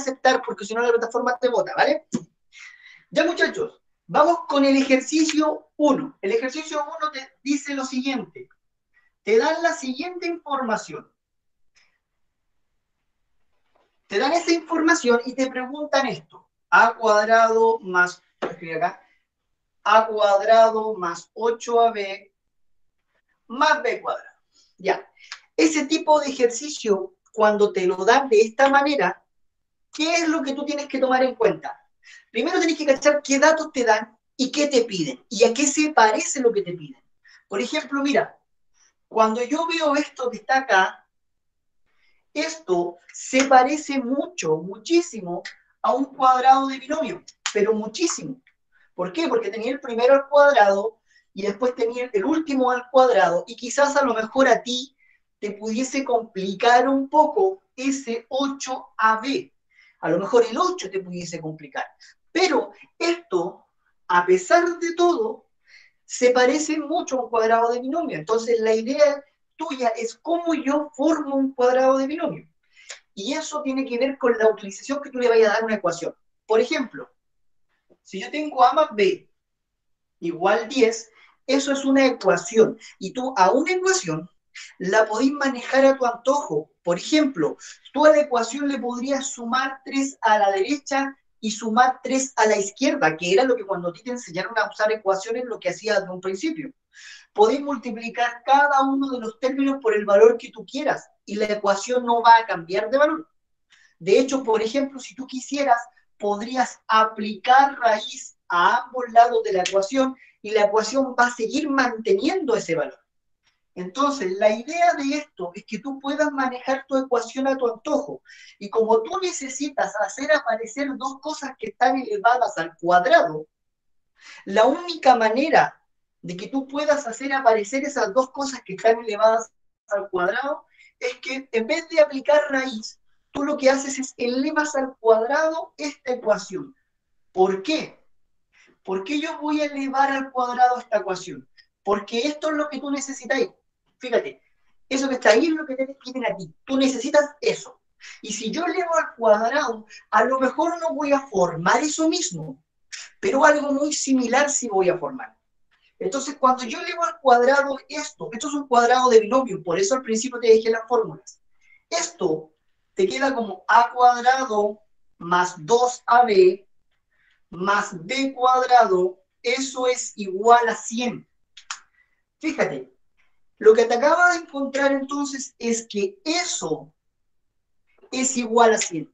aceptar porque si no la plataforma te bota, ¿vale? Ya, muchachos, vamos con el ejercicio 1. El ejercicio 1 te dice lo siguiente. Te dan la siguiente información. Te dan esa información y te preguntan esto. A cuadrado más, escribe acá, A cuadrado más 8AB más B cuadrado. Ya. Ese tipo de ejercicio, cuando te lo dan de esta manera, ¿qué es lo que tú tienes que tomar en cuenta? Primero tenés que cachar qué datos te dan y qué te piden, y a qué se parece lo que te piden. Por ejemplo, mira, cuando yo veo esto que está acá, esto se parece mucho, muchísimo a un cuadrado de binomio, pero muchísimo. ¿Por qué? Porque tenía el primero al cuadrado y después tenía el último al cuadrado y quizás a lo mejor a ti te pudiese complicar un poco ese 8AB. A lo mejor el 8 te pudiese complicar. Pero esto, a pesar de todo, se parece mucho a un cuadrado de binomio. Entonces la idea tuya es cómo yo formo un cuadrado de binomio. Y eso tiene que ver con la utilización que tú le vayas a dar a una ecuación. Por ejemplo, si yo tengo A más B igual 10, eso es una ecuación. Y tú a una ecuación la podés manejar a tu antojo. Por ejemplo, tú a la ecuación le podrías sumar 3 a la derecha y sumar 3 a la izquierda, que era lo que cuando a ti te enseñaron a usar ecuaciones lo que hacías desde un principio. Podés multiplicar cada uno de los términos por el valor que tú quieras y la ecuación no va a cambiar de valor. De hecho, por ejemplo, si tú quisieras, podrías aplicar raíz a ambos lados de la ecuación y la ecuación va a seguir manteniendo ese valor. Entonces, la idea de esto es que tú puedas manejar tu ecuación a tu antojo. Y como tú necesitas hacer aparecer dos cosas que están elevadas al cuadrado, la única manera de que tú puedas hacer aparecer esas dos cosas que están elevadas al cuadrado es que en vez de aplicar raíz, tú lo que haces es elevas al cuadrado esta ecuación. ¿Por qué? ¿Por qué yo voy a elevar al cuadrado esta ecuación? Porque esto es lo que tú necesitas. Fíjate, eso que está ahí es lo que te piden a ti. Tú necesitas eso. Y si yo elevo al cuadrado, a lo mejor no voy a formar eso mismo, pero algo muy similar sí voy a formar. Entonces, cuando yo elevo al cuadrado esto es un cuadrado de binomio, por eso al principio te dejé las fórmulas. Esto te queda como a cuadrado más 2ab más b cuadrado, eso es igual a 100. Fíjate, lo que te acaba de encontrar entonces es que eso es igual a 100.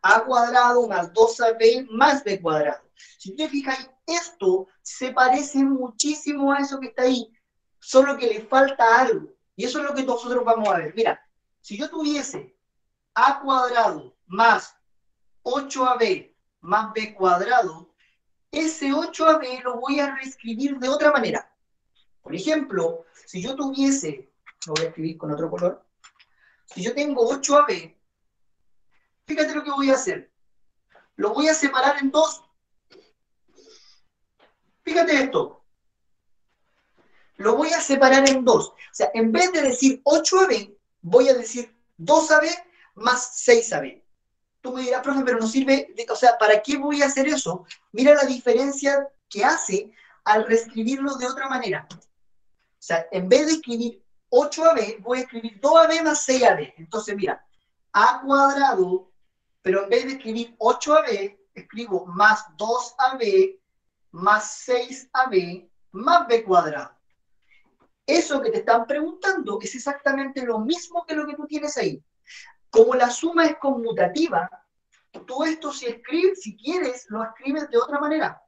A cuadrado más 2ab más b cuadrado. Si te fijas, esto se parece muchísimo a eso que está ahí, solo que le falta algo. Y eso es lo que nosotros vamos a ver. Mira, si yo tuviese a cuadrado más 8ab más b cuadrado, ese 8ab lo voy a reescribir de otra manera. Por ejemplo, si yo tuviese, lo voy a escribir con otro color, si yo tengo 8ab, fíjate lo que voy a hacer. Lo voy a separar en dos. Fíjate esto. Lo voy a separar en dos. O sea, en vez de decir 8ab, voy a decir 2ab más 6ab. Tú me dirás, profe, pero no sirve, o sea, ¿para qué voy a hacer eso? Mira la diferencia que hace al reescribirlo de otra manera. O sea, en vez de escribir 8ab, voy a escribir 2ab más 6ab. Entonces, mira, a cuadrado, pero en vez de escribir 8ab, escribo más 2ab más 6ab más b cuadrado. Eso que te están preguntando es exactamente lo mismo que lo que tú tienes ahí. Como la suma es conmutativa, tú esto si quieres, lo escribes de otra manera.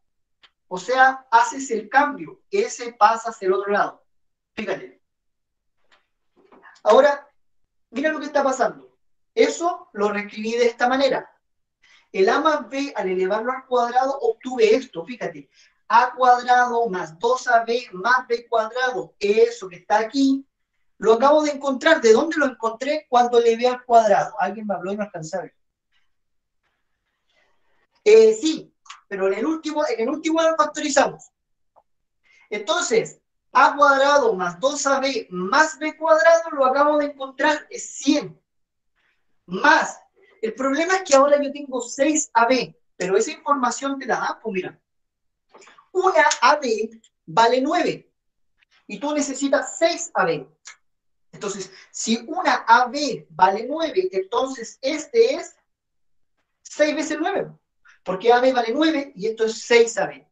O sea, haces el cambio, ese pasa hacia el otro lado. Fíjate. Ahora, mira lo que está pasando. Eso lo reescribí de esta manera. El a más b, al elevarlo al cuadrado, obtuve esto, fíjate. A cuadrado más 2ab más b cuadrado. Eso que está aquí, lo acabo de encontrar. ¿De dónde lo encontré? Cuando elevé al cuadrado. Alguien me habló y no alcanzaba a ver. Sí, pero en el último lo factorizamos. Entonces, a cuadrado más 2ab más b cuadrado lo acabo de encontrar, es 100. Más El problema es que ahora yo tengo 6AB, pero esa información te la da, pues mira, una AB vale 9 y tú necesitas 6AB. Entonces, si una AB vale 9, entonces este es 6 veces 9, porque AB vale 9 y esto es 6AB.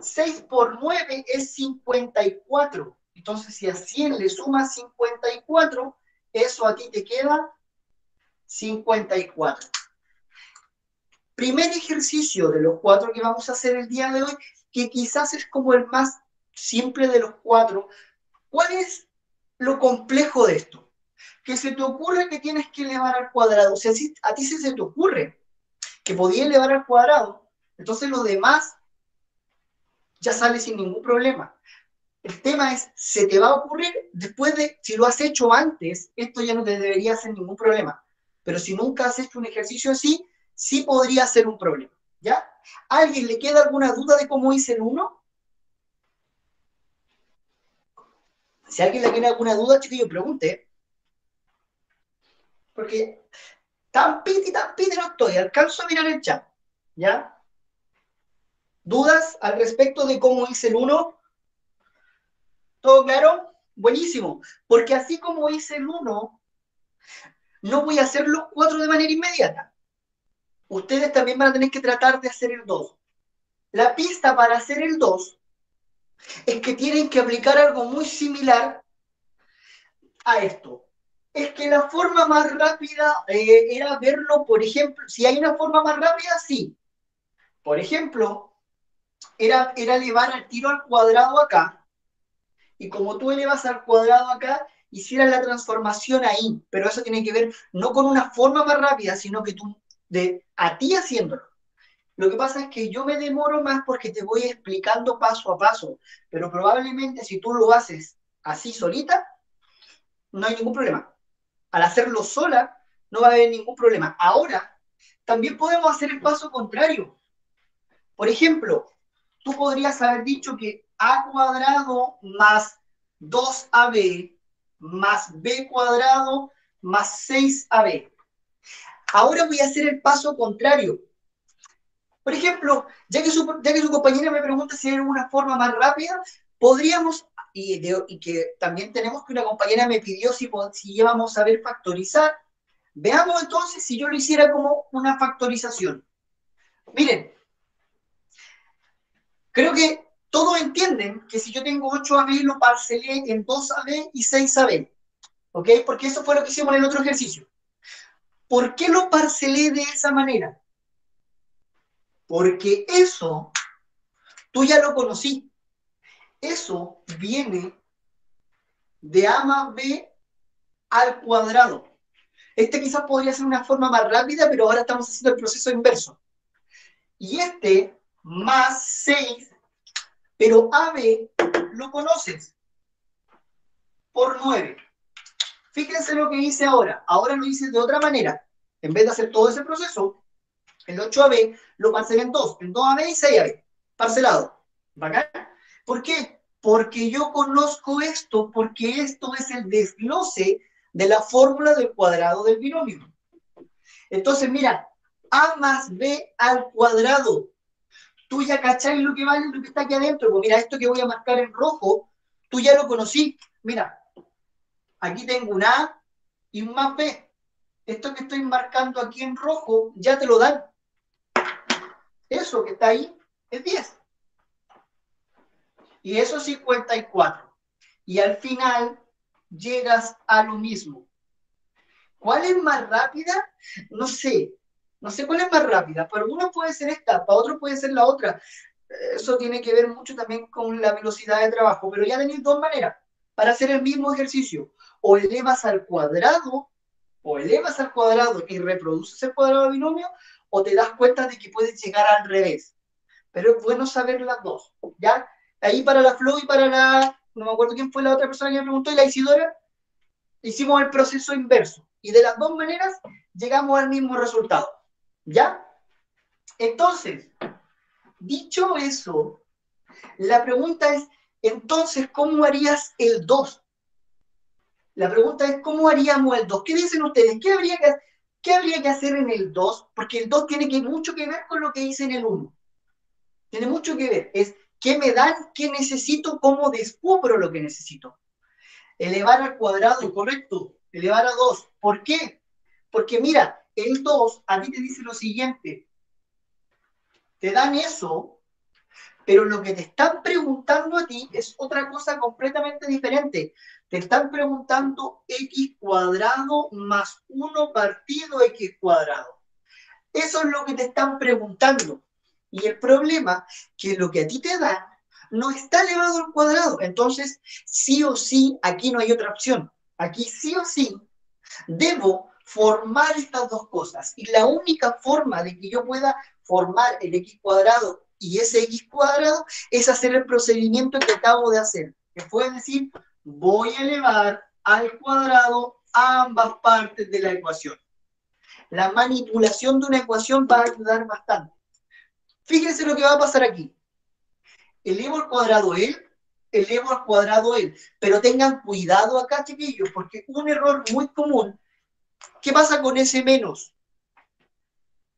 6 por 9 es 54. Entonces, si a 100 le sumas 54, eso a ti te queda 54. Primer ejercicio de los 4 que vamos a hacer el día de hoy, que quizás es como el más simple de los 4. ¿Cuál es lo complejo de esto? Que se te ocurre que tienes que elevar al cuadrado. O sea, si a ti se te ocurre que podías elevar al cuadrado, entonces lo demás ya sale sin ningún problema. El tema es, se te va a ocurrir después de, si lo has hecho antes, esto ya no te debería hacer ningún problema. Pero si nunca has hecho un ejercicio así, sí podría ser un problema. ¿Ya? ¿A alguien le queda alguna duda de cómo hice el 1? Si a alguien le queda alguna duda, chiquillo, pregunte. Porque tan piti no estoy. Alcanzo a mirar el chat. ¿Ya? ¿Dudas al respecto de cómo hice el 1? ¿Todo claro? Buenísimo. Porque así como hice el 1, no voy a hacer los 4 de manera inmediata. Ustedes también van a tener que tratar de hacer el 2. La pista para hacer el 2 es que tienen que aplicar algo muy similar a esto. Es que la forma más rápida era verlo, por ejemplo, si hay una forma más rápida, sí. Por ejemplo, era elevar al tiro al cuadrado acá, y como tú elevas al cuadrado acá, hicieras la transformación ahí, pero eso tiene que ver no con una forma más rápida, sino que tú, a ti haciéndolo. Lo que pasa es que yo me demoro más porque te voy explicando paso a paso, pero probablemente si tú lo haces así solita, no hay ningún problema. Al hacerlo sola, no va a haber ningún problema. Ahora, también podemos hacer el paso contrario. Por ejemplo, tú podrías haber dicho que a cuadrado más 2ab más b cuadrado más 6ab. Ahora voy a hacer el paso contrario. Por ejemplo, ya que su compañera me pregunta si hay alguna forma más rápida, podríamos, y que también tenemos que una compañera me pidió si íbamos a saber factorizar. Veamos entonces si yo lo hiciera como una factorización. Miren, creo que todos entienden que si yo tengo 8AB lo parcelé en 2AB y 6AB, ¿ok? Porque eso fue lo que hicimos en el otro ejercicio. ¿Por qué lo parcelé de esa manera? Porque eso tú ya lo conocí. Eso viene de A más B al cuadrado. Este quizás podría ser una forma más rápida, pero ahora estamos haciendo el proceso inverso. Y este más 6, pero AB lo conoces por 9. Fíjense lo que hice ahora. Ahora lo hice de otra manera. En vez de hacer todo ese proceso, el 8AB lo parcelé en 2. En 2AB y 6AB. Parcelado. ¿Bacán? ¿Por qué? Porque yo conozco esto, porque esto es el desglose de la fórmula del cuadrado del binomio. Entonces, mira, A más B al cuadrado. Tú ya cacháis lo que vale lo que está aquí adentro. Pues mira, esto que voy a marcar en rojo, tú ya lo conocí. Mira, aquí tengo un A y un más B. Esto que estoy marcando aquí en rojo, ya te lo dan. Eso que está ahí es 10. Y eso es 54. Y al final llegas a lo mismo. ¿Cuál es más rápida? No sé. No sé cuál es más rápida. Para uno puede ser esta, para otro puede ser la otra. Eso tiene que ver mucho también con la velocidad de trabajo. Pero ya tenéis dos maneras para hacer el mismo ejercicio. O elevas al cuadrado y reproduces el cuadrado de binomio, o te das cuenta de que puedes llegar al revés. Pero es bueno saber las dos, ¿ya? Ahí para la Flo y para la, no me acuerdo quién fue la otra persona que me preguntó, y la Isidora, hicimos el proceso inverso. Y de las dos maneras llegamos al mismo resultado, ¿ya? Entonces, dicho eso, la pregunta es, entonces, ¿cómo harías el 2? La pregunta es, ¿cómo haríamos el 2? ¿Qué dicen ustedes? ¿Qué habría que hacer? ¿Qué habría que hacer en el 2? Porque el 2 tiene mucho que ver con lo que hice en el 1. Tiene mucho que ver. Es qué me dan, qué necesito, cómo descubro lo que necesito. Elevar al cuadrado, correcto. Elevar a 2. ¿Por qué? Porque mira, el 2 a ti te dice lo siguiente. Te dan eso, pero lo que te están preguntando a ti es otra cosa completamente diferente. Te están preguntando x cuadrado más 1 partido x cuadrado. Eso es lo que te están preguntando. Y el problema es que lo que a ti te dan no está elevado al cuadrado. Entonces, sí o sí, aquí no hay otra opción. Aquí sí o sí debo formar estas dos cosas. Y la única forma de que yo pueda formar el x cuadrado y ese x cuadrado es hacer el procedimiento que acabo de hacer. Que fue decir, voy a elevar al cuadrado a ambas partes de la ecuación. La manipulación de una ecuación va a ayudar bastante. Fíjense lo que va a pasar aquí. Elevo al cuadrado elevo al cuadrado pero tengan cuidado acá, chiquillos, porque un error muy común. ¿Qué pasa con ese menos?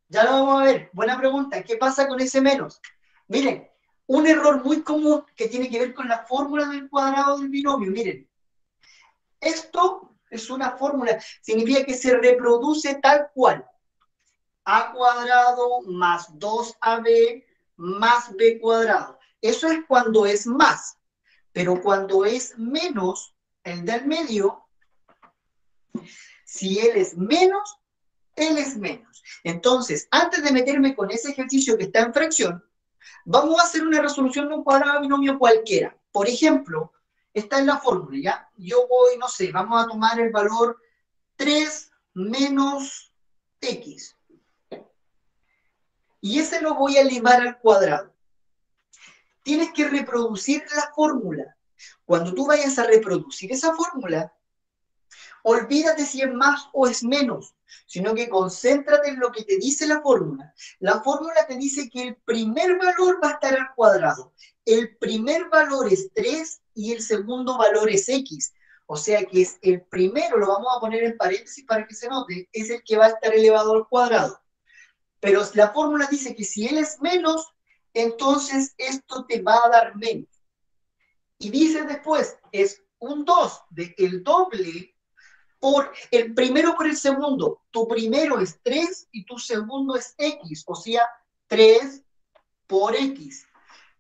Ya lo vamos a ver. Buena pregunta. ¿Qué pasa con ese menos? Miren, un error muy común que tiene que ver con la fórmula del cuadrado del binomio. Miren, esto es una fórmula. Significa que se reproduce tal cual. A cuadrado más 2ab más b cuadrado. Eso es cuando es más. Pero cuando es menos, el del medio, si él es menos, él es menos. Entonces, antes de meterme con ese ejercicio que está en fracción, vamos a hacer una resolución de un cuadrado binomio cualquiera. Por ejemplo, está en la fórmula, ¿ya? Yo voy, no sé, vamos a tomar el valor 3 menos x. Y ese lo voy a elevar al cuadrado. Tienes que reproducir la fórmula. Cuando tú vayas a reproducir esa fórmula, olvídate si es más o es menos, sino que concéntrate en lo que te dice la fórmula. La fórmula te dice que el primer valor va a estar al cuadrado. El primer valor es 3 y el segundo valor es x. O sea que es el primero, lo vamos a poner en paréntesis para que se note, es el que va a estar elevado al cuadrado. Pero la fórmula dice que si él es menos, entonces esto te va a dar menos. Y dice después, es un 2 de el doble por el primero por el segundo. Tu primero es 3 y tu segundo es x, o sea, 3 por x.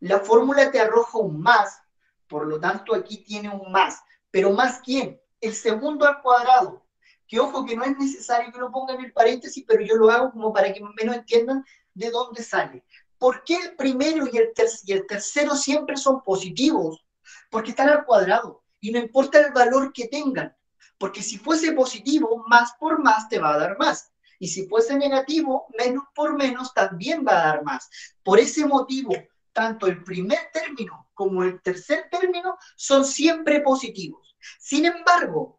La fórmula te arroja un más, por lo tanto aquí tiene un más. ¿Pero más quién? El segundo al cuadrado. Que ojo que no es necesario que lo ponga en el paréntesis, pero yo lo hago como para que menos entiendan de dónde sale. ¿Por qué el primero y el tercero siempre son positivos? Porque están al cuadrado y no importa el valor que tengan. Porque si fuese positivo, más por más te va a dar más. Y si fuese negativo, menos por menos también va a dar más. Por ese motivo, tanto el primer término como el tercer término son siempre positivos. Sin embargo,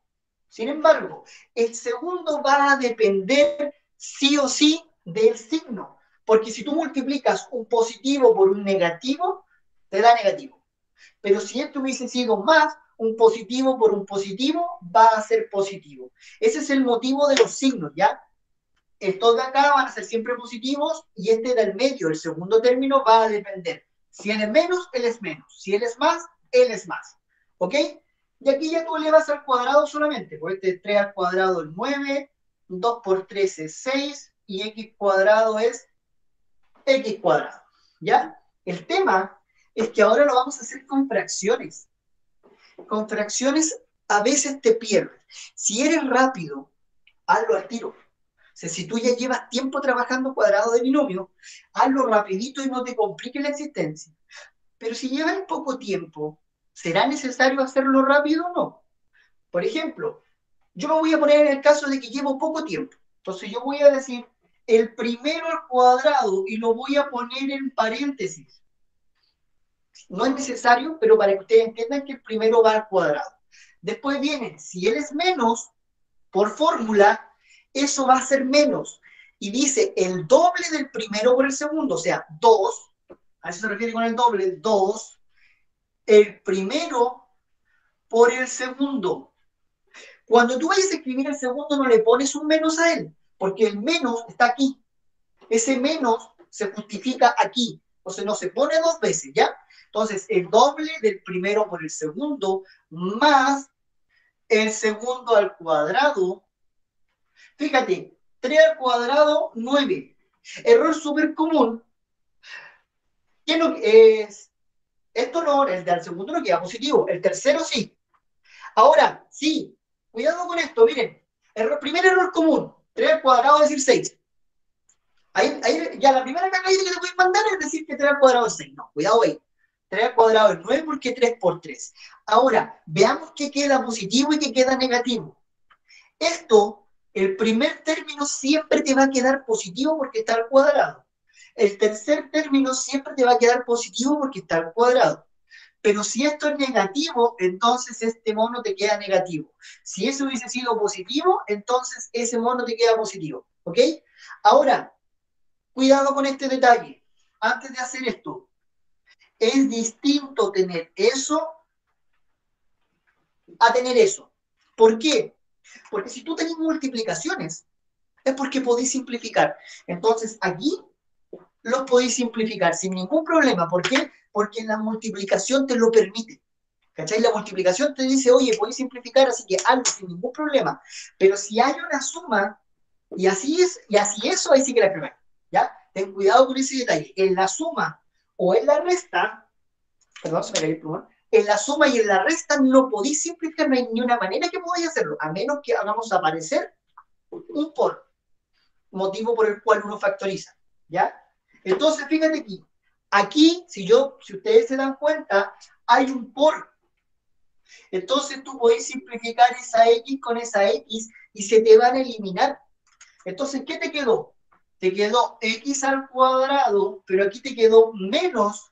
el segundo va a depender sí o sí del signo. Porque si tú multiplicas un positivo por un negativo, te da negativo. Pero si esto hubiese sido más, un positivo por un positivo va a ser positivo. Ese es el motivo de los signos, ¿ya? Estos de acá van a ser siempre positivos y este del medio, el segundo término, va a depender. Si él es menos, él es menos. Si él es más, él es más. ¿Ok? Y aquí ya tú elevas al cuadrado solamente. Pues este 3 al cuadrado es 9, 2 por 3 es 6 y x cuadrado es x cuadrado. ¿Ya? El tema es que ahora lo vamos a hacer con fracciones. Con fracciones a veces te pierdes. Si eres rápido, hazlo al tiro. O sea, si tú ya llevas tiempo trabajando cuadrado de binomio, hazlo rapidito y no te compliques la existencia. Pero si llevas poco tiempo, ¿será necesario hacerlo rápido o no? Por ejemplo, yo me voy a poner en el caso de que llevo poco tiempo. Entonces yo voy a decir el primero al cuadrado y lo voy a poner en paréntesis. No es necesario, pero para que ustedes entiendan que el primero va al cuadrado. Después viene, si él es menos, por fórmula, eso va a ser menos. Y dice el doble del primero por el segundo, o sea, 2, a eso se refiere con el doble, 2, el primero por el segundo. Cuando tú vayas a escribir el segundo, no le pones un menos a él, porque el menos está aquí. Ese menos se justifica aquí. Entonces no se pone dos veces, ¿ya? Entonces el doble del primero por el segundo más el segundo al cuadrado. Fíjate, 3 al cuadrado, 9. Error súper común. ¿Qué no es? Esto no, el del segundo no queda positivo, el tercero sí. Ahora, sí, cuidado con esto, miren. Primer error común, 3 al cuadrado es decir 6. Ahí ya la primera cagadita que te pueden mandar es decir que 3 al cuadrado es 6. No, cuidado ahí. 3 al cuadrado es 9 porque 3 por 3. Ahora, veamos qué queda positivo y qué queda negativo. Esto, el primer término siempre te va a quedar positivo porque está al cuadrado. El tercer término siempre te va a quedar positivo porque está al cuadrado. Pero si esto es negativo, entonces este mono te queda negativo. Si eso hubiese sido positivo, entonces ese mono te queda positivo. ¿Ok? Ahora, cuidado con este detalle. Antes de hacer esto, es distinto tener eso a tener eso. ¿Por qué? Porque si tú tenés multiplicaciones, es porque podéis simplificar. Entonces, aquí los podéis simplificar sin ningún problema. ¿Por qué? Porque la multiplicación te lo permite. ¿Cachai? La multiplicación te dice, oye, podéis simplificar, así que algo sin ningún problema. Pero si hay una suma, y así es, y así eso, ahí sí que la cagáis. ¿Ya? Ten cuidado con ese detalle. En la suma o en la resta, perdón, se me cayó el plumón, en la suma y en la resta no podéis simplificar, no hay ni una manera que podáis hacerlo, a menos que hagamos aparecer un por, motivo por el cual uno factoriza. ¿Ya? Entonces, fíjate aquí, si ustedes se dan cuenta, hay un por. Entonces tú podés simplificar esa X con esa X y se te van a eliminar. Entonces, ¿qué te quedó? Te quedó X al cuadrado, pero aquí te quedó menos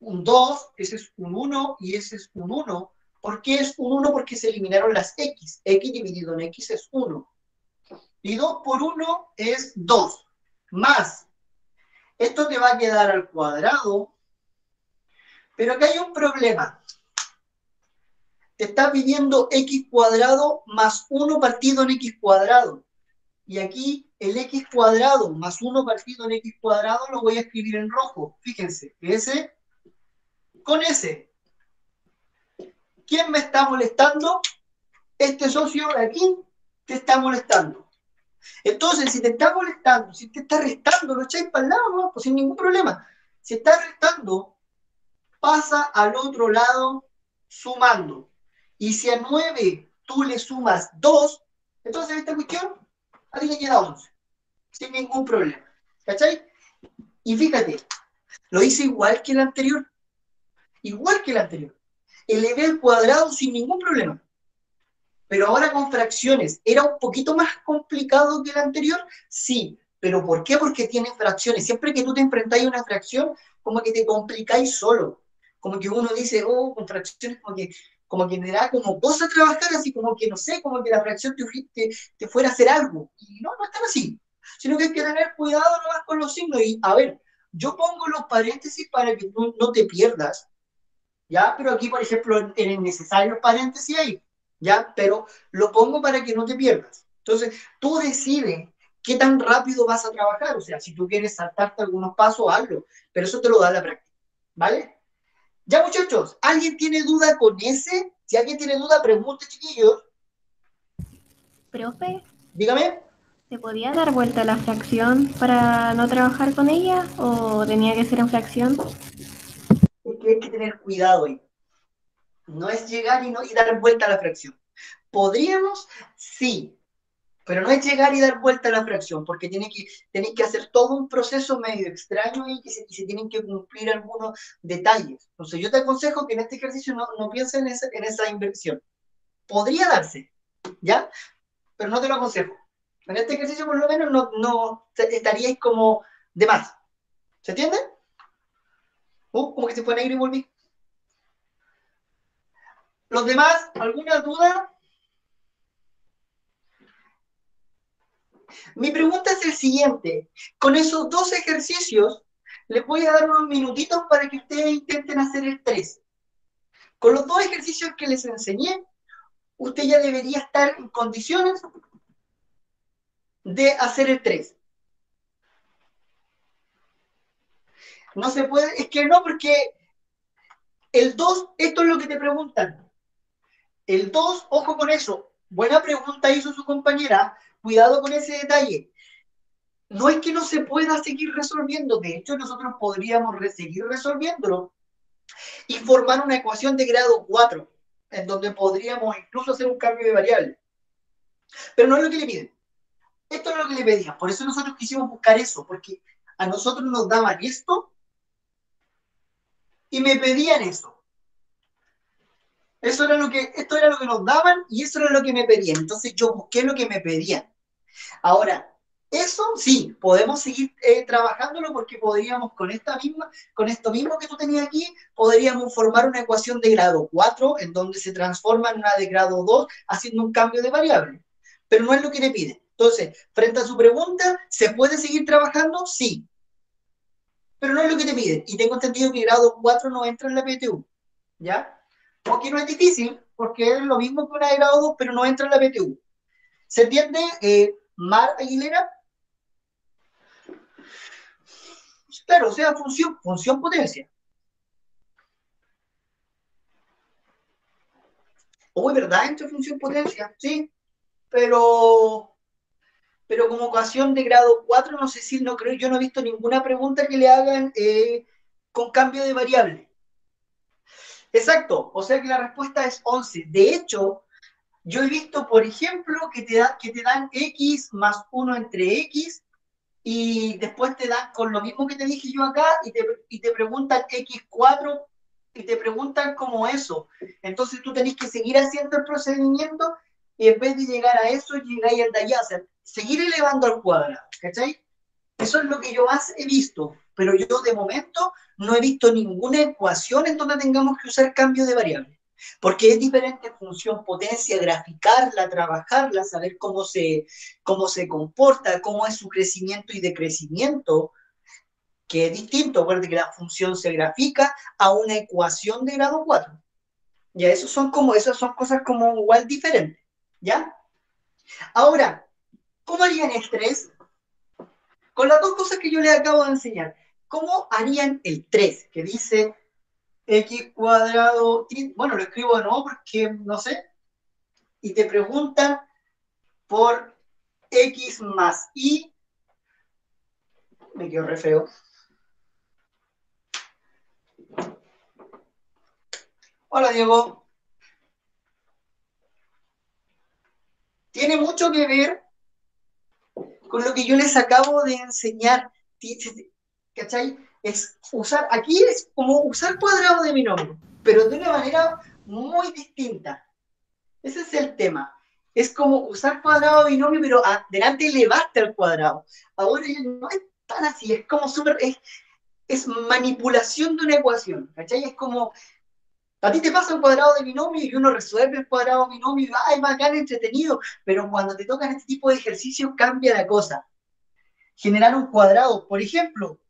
un 2, ese es un 1 y ese es un 1. ¿Por qué es un 1? Porque se eliminaron las X. X dividido en X es 1. Y 2 por 1 es 2. Más, esto te va a quedar al cuadrado, pero acá hay un problema. Te está pidiendo X cuadrado más 1 partido en X cuadrado. Y aquí el X cuadrado más 1 partido en X cuadrado lo voy a escribir en rojo. Fíjense, S con S. ¿Quién me está molestando? Este socio de aquí te está molestando. Entonces, si te está molestando, si te está restando, lo echáis para el lado, ¿no? Pues sin ningún problema. Si está restando, pasa al otro lado sumando. Y si a 9 tú le sumas 2, entonces esta cuestión a ti le queda 11. Sin ningún problema. ¿Cachai? Y fíjate, lo hice igual que el anterior. Igual que el anterior. Elevé al cuadrado sin ningún problema. Pero ahora con fracciones, ¿era un poquito más complicado que el anterior? Sí. ¿Pero por qué? Porque tiene fracciones. Siempre que tú te enfrentáis a una fracción, como que te complicáis solo. Como que uno dice, oh, con fracciones como que me da como cosa trabajar, así como que, no sé, como que la fracción te fuera a hacer algo. Y no, no es tan así. Sino que hay que tener cuidado nomás con los signos. Y, a ver, yo pongo los paréntesis para que tú no te pierdas, ¿ya? Pero aquí, por ejemplo, en el necesario paréntesis ahí, ¿ya? Pero lo pongo para que no te pierdas. Entonces, tú decides qué tan rápido vas a trabajar. O sea, si tú quieres saltarte algunos pasos, hazlo. Pero eso te lo da la práctica, ¿vale? Ya, muchachos, ¿alguien tiene duda con ese? Si alguien tiene duda, pregunte, chiquillos. Profe, Dígame. ¿se podía dar vuelta la fracción para no trabajar con ella o tenía que ser en fracción? Es que hay que tener cuidado ahí. No es llegar y dar vuelta a la fracción. ¿Podríamos? Sí, pero no es llegar y dar vuelta a la fracción, porque tenéis que hacer todo un proceso medio extraño y se tienen que cumplir algunos detalles. Entonces yo te aconsejo que en este ejercicio no pienses en esa inversión. Podría darse, ¿ya? Pero no te lo aconsejo. En este ejercicio por lo menos no estaríais como de más. ¿Se entiende? Como que se pueden ir y volver. ¿Los demás, alguna duda? Mi pregunta es el siguiente. Con esos dos ejercicios, les voy a dar unos minutitos para que ustedes intenten hacer el 3. Con los dos ejercicios que les enseñé, usted ya debería estar en condiciones de hacer el 3. No se puede, es que no, porque el 2, esto es lo que te preguntan. El 2, ojo con eso. Buena pregunta hizo su compañera. Cuidado con ese detalle. No es que no se pueda seguir resolviendo. De hecho, nosotros podríamos seguir resolviéndolo y formar una ecuación de grado 4, en donde podríamos incluso hacer un cambio de variable. Pero no es lo que le piden. Esto es lo que le pedían. Por eso nosotros quisimos buscar eso, porque a nosotros nos daban esto y me pedían eso. Esto era lo que nos daban y eso era lo que me pedían. Entonces yo busqué lo que me pedían. Ahora, eso sí, podemos seguir trabajándolo porque podríamos con esto mismo que tú tenías aquí, podríamos formar una ecuación de grado 4 en donde se transforma en una de grado 2 haciendo un cambio de variable. Pero no es lo que le piden. Entonces, frente a su pregunta, ¿se puede seguir trabajando? Sí, pero no es lo que te piden. Y tengo entendido que grado 4 no entra en la PTU, ¿ya? Porque no es difícil, porque es lo mismo que una de grado 2, pero no entra en la PTU. ¿Se entiende, Mar Aguilera? Claro, o sea, función potencia. Uy, ¿verdad? Entre función potencia, sí, pero, pero como ecuación de grado 4 no sé si, no creo, yo no he visto ninguna pregunta que le hagan con cambio de variable. Exacto, o sea que la respuesta es 11. De hecho, yo he visto, por ejemplo, que te dan x más 1 entre x y después te dan con lo mismo que te dije yo acá y te preguntan x4 y te preguntan como eso. Entonces tú tenés que seguir haciendo el procedimiento y en vez de llegar a eso, llegáis al de allá. O sea, seguir elevando al cuadrado, ¿cachai? Eso es lo que yo más he visto, pero yo de momento no he visto ninguna ecuación en donde tengamos que usar cambio de variable. Porque es diferente función potencia, graficarla, trabajarla, saber cómo se comporta, cómo es su crecimiento y decrecimiento, que es distinto. Acuérdate que la función se grafica a una ecuación de grado 4. Ya, esas son cosas como igual diferentes. ¿Ya? Ahora, ¿cómo harían el 3? Con las dos cosas que yo les acabo de enseñar. ¿Cómo harían el 3? Que dice x cuadrado, bueno, lo escribo de nuevo porque no sé, y te preguntan por x más y, me quedo re feo. Hola Diego, tiene mucho que ver con lo que yo les acabo de enseñar, ¿cachai? Es usar, aquí es como usar cuadrado de binomio, pero de una manera muy distinta. Ese es el tema. Es como usar cuadrado de binomio, pero adelante elevaste al cuadrado. Ahora ya no es tan así, es como súper, es manipulación de una ecuación, ¿cachai? Es como, a ti te pasa un cuadrado de binomio y uno resuelve el cuadrado de binomio y ¡ay, bacán, entretenido! Pero cuando te tocan este tipo de ejercicios cambia la cosa. Generar un cuadrado, por ejemplo,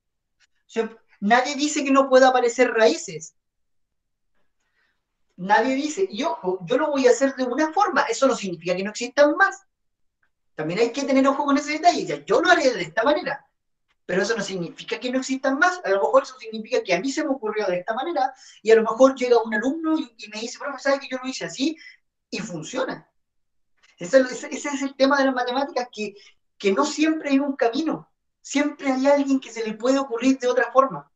o sea, nadie dice que no pueda aparecer raíces. Nadie dice, y ojo, yo lo voy a hacer de una forma, eso no significa que no existan más. También hay que tener ojo con ese detalle. Ya, yo lo haré de esta manera, pero eso no significa que no existan más. A lo mejor eso significa que a mí se me ocurrió de esta manera y a lo mejor llega un alumno y me dice, profe, ¿sabe que yo lo hice así? Y funciona. Ese es el tema de las matemáticas, que no siempre hay un camino. Siempre hay alguien que se le puede ocurrir de otra forma.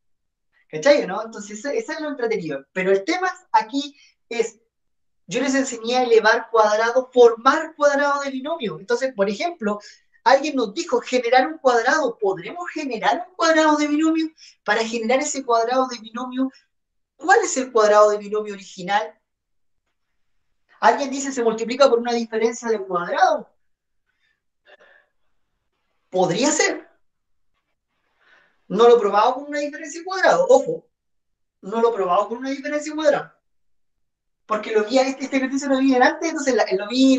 ¿Cachai? ¿No? Entonces, ese es lo entretenido. Pero el tema aquí es, yo les enseñé a elevar cuadrado, formar cuadrado de binomio. Entonces, por ejemplo, alguien nos dijo generar un cuadrado. ¿Podremos generar un cuadrado de binomio? Para generar ese cuadrado de binomio, ¿cuál es el cuadrado de binomio original? Alguien dice se multiplica por una diferencia de cuadrado. Podría ser. No lo he probado con una diferencia de cuadrado. Ojo, no lo he probado con una diferencia de cuadrado. Porque este ejercicio lo vi en antes, entonces lo vi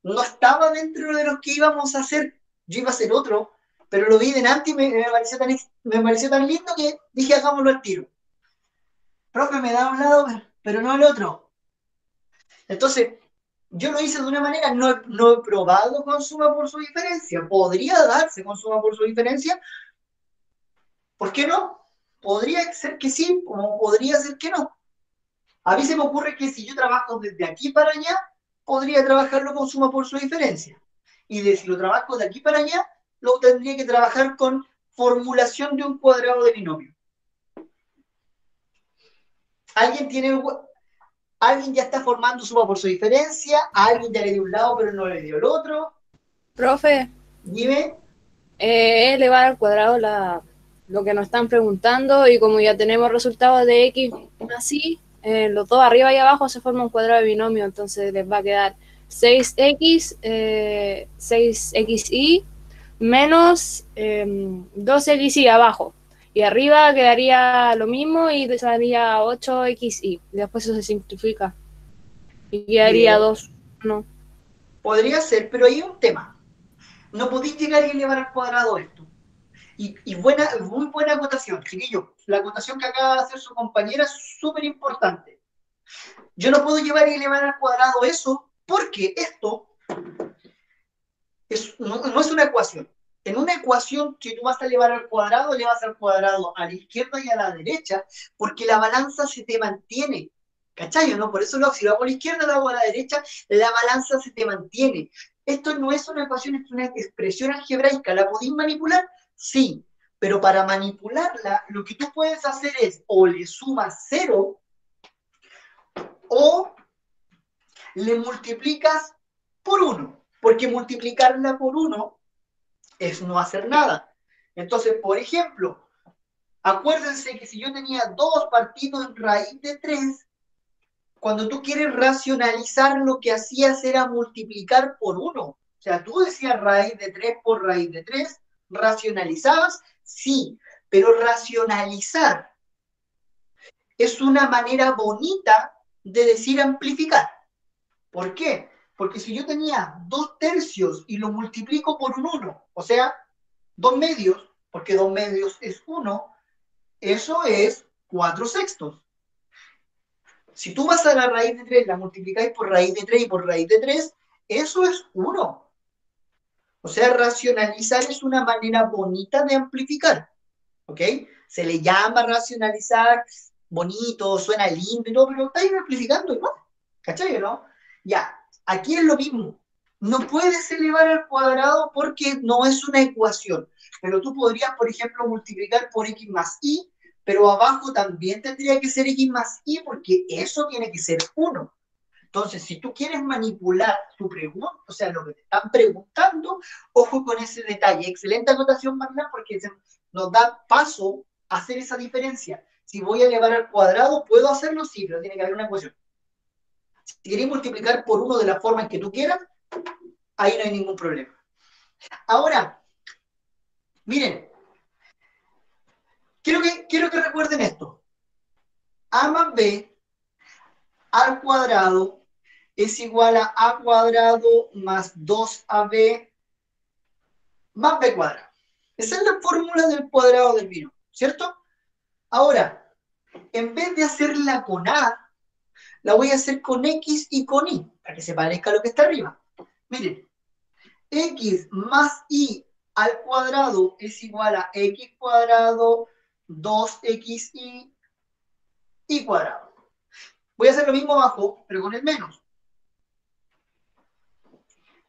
no estaba dentro de los que íbamos a hacer. Yo iba a hacer otro, pero lo vi delante y me pareció tan lindo que dije hagámoslo al tiro. Profe, me da un lado, pero no el otro. Entonces, Yo lo hice de una manera, no he probado con suma por su diferencia. ¿Podría darse con suma por su diferencia? ¿Por qué no? Podría ser que sí, como podría ser que no. A mí se me ocurre que si yo trabajo desde aquí para allá, podría trabajarlo con suma por su diferencia. Y de si lo trabajo de aquí para allá, lo tendría que trabajar con formulación de un cuadrado de binomio. ¿Alguien tiene alguien ya está formando suma por su diferencia? ¿Alguien ya le dio un lado pero no le dio el otro? Profe, Dime. elevar al cuadrado lo que nos están preguntando y como ya tenemos resultados de x más y, los dos arriba y abajo se forma un cuadrado de binomio, entonces les va a quedar 6x, 6xy menos 2xy abajo. Y arriba quedaría lo mismo y quedaría 8xy. Después eso se simplifica. Y quedaría Bien, 2. No. podría ser, pero hay un tema. No podéis llegar y elevar al cuadrado esto. Y muy buena acotación, chiquillo. La acotación que acaba de hacer su compañera es súper importante. Yo no puedo llevar y elevar al cuadrado eso porque esto no es una ecuación. En una ecuación que tú vas a elevar al cuadrado, elevas al cuadrado a la izquierda y a la derecha, porque la balanza se te mantiene. ¿Cachai? ¿No? Por eso si lo hago a la izquierda, lo hago a la derecha, la balanza se te mantiene. Esto no es una ecuación, es una expresión algebraica. ¿La podéis manipular? Sí. Pero para manipularla, lo que tú puedes hacer es o le sumas cero o le multiplicas por uno. Porque multiplicarla por uno es no hacer nada. Entonces, por ejemplo, acuérdense que si yo tenía 2 partido en raíz de 3, cuando tú quieres racionalizar, lo que hacías era multiplicar por uno. O sea, tú decías raíz de 3 por raíz de 3, racionalizabas, sí, pero racionalizar es una manera bonita de decir amplificar. ¿Por qué? Porque si yo tenía 2 tercios y lo multiplico por un 1, o sea, 2 medios, porque 2 medios es 1, eso es 4 sextos. Si tú vas a la raíz de 3, la multiplicáis por raíz de 3 y por raíz de 3, eso es 1. O sea, racionalizar es una manera bonita de amplificar. ¿Ok? Se le llama racionalizar, bonito, suena lindo y todo, pero estáis amplificando igual. ¿Cachai, no? Ya, aquí es lo mismo. No puedes elevar al cuadrado porque no es una ecuación. Pero tú podrías, por ejemplo, multiplicar por x más y, pero abajo también tendría que ser x más y porque eso tiene que ser 1. Entonces, si tú quieres manipular tu pregunta, o sea, lo que te están preguntando, ojo con ese detalle. Excelente anotación, Marlene, porque nos da paso a hacer esa diferencia. Si voy a elevar al cuadrado, ¿puedo hacerlo? Sí, pero tiene que haber una ecuación. Si queréis multiplicar por uno de la forma en que tú quieras, ahí no hay ningún problema. Ahora, miren, quiero que recuerden esto. A más B al cuadrado es igual a cuadrado más 2ab más b cuadrado. Esa es la fórmula del cuadrado del binomio, ¿cierto? Ahora, en vez de hacerla con a, la voy a hacer con x y con y, para que se parezca a lo que está arriba. Miren, x más y al cuadrado es igual a x cuadrado 2xy y cuadrado. Voy a hacer lo mismo abajo, pero con el menos.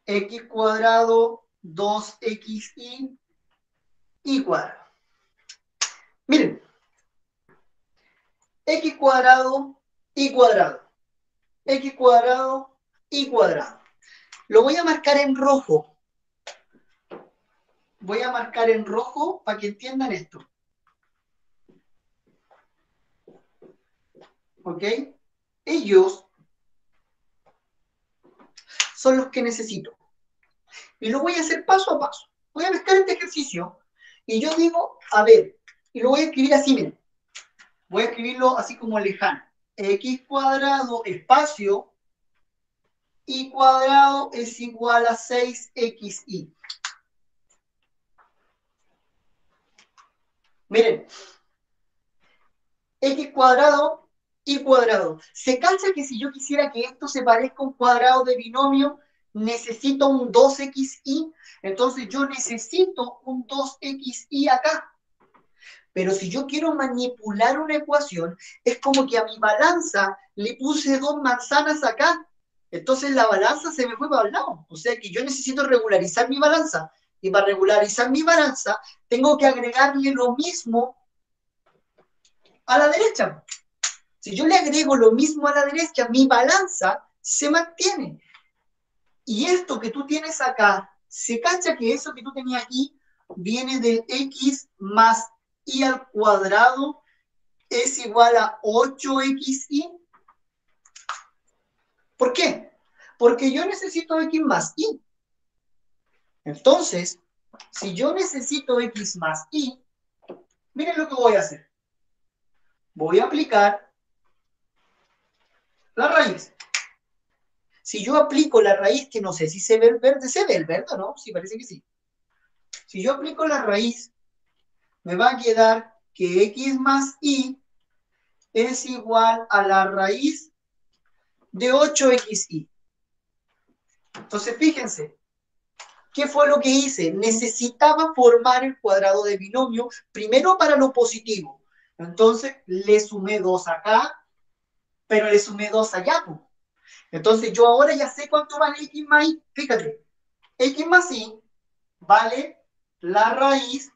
X cuadrado 2xy y cuadrado. Miren, x cuadrado y cuadrado. X cuadrado y cuadrado. Lo voy a marcar en rojo. Voy a marcar en rojo para que entiendan esto. ¿Ok? Ellos son los que necesito. Y lo voy a hacer paso a paso. Voy a mezclar este ejercicio y yo digo, a ver, y lo voy a escribir así, miren. Voy a escribirlo así como lejano. X cuadrado espacio y cuadrado es igual a 6xy. Miren, x cuadrado y cuadrado. Se cacha que si yo quisiera que esto se parezca a un cuadrado de binomio, necesito un 2xy, entonces yo necesito un 2xy acá. Pero si yo quiero manipular una ecuación, es como que a mi balanza le puse 2 manzanas acá. Entonces la balanza se me fue para el lado. O sea que yo necesito regularizar mi balanza. Y para regularizar mi balanza, tengo que agregarle lo mismo a la derecha. Si yo le agrego lo mismo a la derecha, mi balanza se mantiene. Y esto que tú tienes acá, se cacha que eso que tú tenías aquí viene del x más y al cuadrado es igual a 8xy. ¿Por qué? Porque yo necesito x más y. Entonces, si yo necesito x más y, miren lo que voy a hacer. Voy a aplicar la raíz. Si yo aplico la raíz, que no sé si se ve el verde, ¿se ve el verde o no? Sí, parece que sí. Si yo aplico la raíz, me va a quedar que x más y es igual a la raíz de 8xy. Entonces, fíjense, ¿qué fue lo que hice? Necesitaba formar el cuadrado de binomio, primero para lo positivo. Entonces, le sumé 2 acá, pero le sumé 2 allá. Entonces, yo ahora ya sé cuánto vale x más y. Fíjate, x más y vale la raíz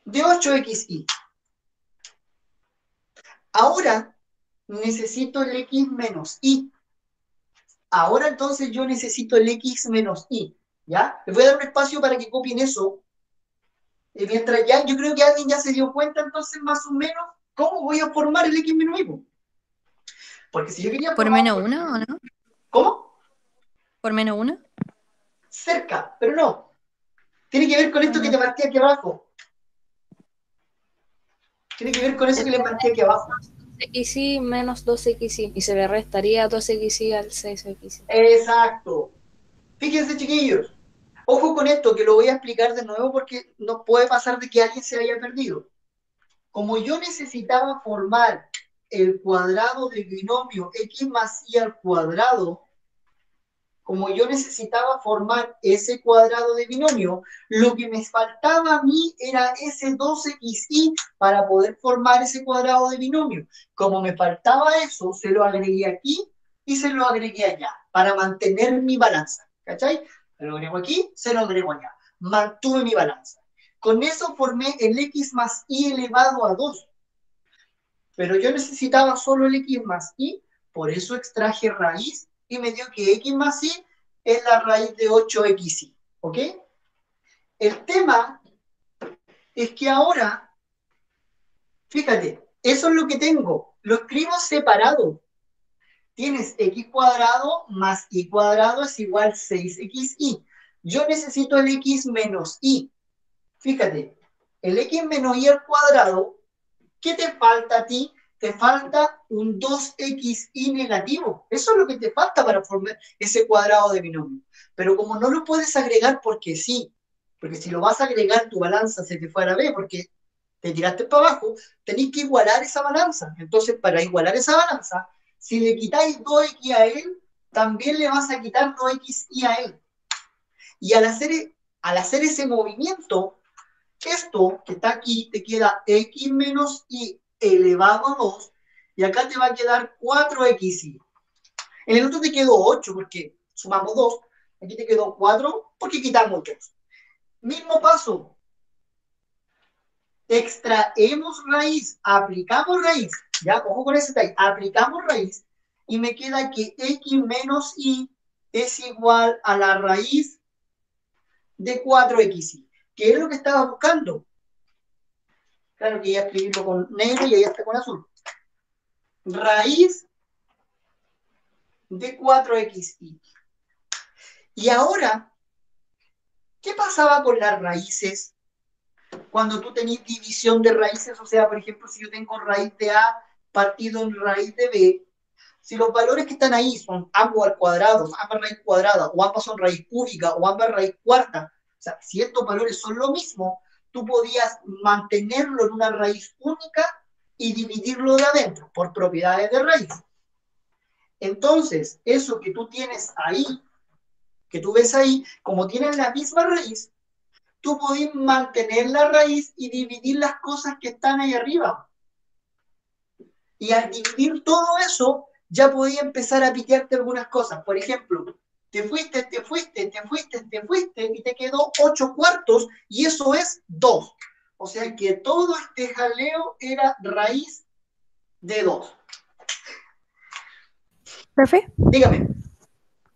de 8xy. Ahora necesito el x menos y. Ahora entonces yo necesito el x menos y. ¿Ya? Les voy a dar un espacio para que copien eso. Mientras ya, yo creo que alguien ya se dio cuenta entonces más o menos cómo voy a formar el x menos y. Porque si yo quería ¿Por formar. menos uno o no? ¿Cómo? ¿Por menos uno? Cerca, pero no. Tiene que ver con esto que te marqué aquí abajo. Tiene que ver con eso que le marqué aquí abajo. XY menos 2XY. Y se le restaría 2XY al 6XY. Exacto. Fíjense, chiquillos. Ojo con esto, que lo voy a explicar de nuevo porque no puede pasar de que alguien se haya perdido. Como yo necesitaba formar el cuadrado del binomio x más y al cuadrado, como yo necesitaba formar ese cuadrado de binomio, lo que me faltaba a mí era ese 2xy para poder formar ese cuadrado de binomio. Como me faltaba eso, se lo agregué aquí y se lo agregué allá, para mantener mi balanza. ¿Cachai? Se lo agrego aquí, se lo agrego allá. Mantuve mi balanza. Con eso formé el x más y elevado a 2. Pero yo necesitaba solo el x más y, por eso extraje raíz y me dio que x más y es la raíz de 8xy. ¿Ok? El tema es que ahora, fíjate, eso es lo que tengo. Lo escribo separado. Tienes x cuadrado más y cuadrado es igual a 6xy. Yo necesito el x menos y. Fíjate, el x menos y al cuadrado, ¿qué te falta a ti? Te falta un 2xy negativo. Eso es lo que te falta para formar ese cuadrado de binomio. Pero como no lo puedes agregar porque sí, porque si lo vas a agregar tu balanza se te fue a la B porque te tiraste para abajo, tenés que igualar esa balanza. Entonces, para igualar esa balanza, si le quitáis 2x a él, también le vas a quitar 2xy a él. Y al hacer ese movimiento, esto que está aquí te queda x menos y elevado a 2, y acá te va a quedar 4xy. En el otro te quedó 8 porque sumamos 2, aquí te quedó 4 porque quitamos 2. Mismo paso, extraemos raíz, aplicamos raíz, ya, ojo con ese detalle, aplicamos raíz, y me queda que x menos y es igual a la raíz de 4xy. ¿Qué es lo que estaba buscando? Claro que ya escribirlo con negro y ahí está con azul. Raíz de 4xy. Y ahora, ¿qué pasaba con las raíces cuando tú tenías división de raíces? O sea, por ejemplo, si yo tengo raíz de A partido en raíz de B, si los valores que están ahí son ambos al cuadrado, ambas raíz cuadrada, o ambas son raíz cúbica, o ambas raíz cuarta, o sea, si estos valores son lo mismo, tú podías mantenerlo en una raíz única y dividirlo de adentro por propiedades de raíz. Entonces, eso que tú tienes ahí, que tú ves ahí, como tienen la misma raíz, tú podés mantener la raíz y dividir las cosas que están ahí arriba. Y al dividir todo eso, ya podía empezar a pitearte algunas cosas. Por ejemplo, te fuiste y te quedó 8 cuartos y eso es 2. O sea que todo este jaleo era raíz de 2. Profe, Dígame.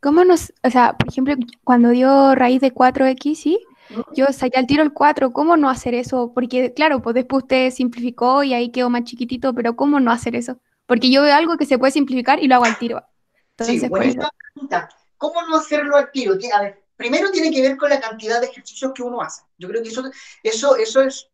¿cómo o sea, por ejemplo, cuando dio raíz de 4x, ¿sí? Yo saqué al tiro el 4, ¿cómo no hacer eso? Porque, claro, pues después usted simplificó y ahí quedó más chiquitito, pero ¿cómo no hacer eso? Porque yo veo algo que se puede simplificar y lo hago al tiro. Sí, Entonces, por eso. buenísima pregunta. ¿Cómo no hacerlo al tiro? A ver, primero tiene que ver con la cantidad de ejercicios que uno hace. Yo creo que eso es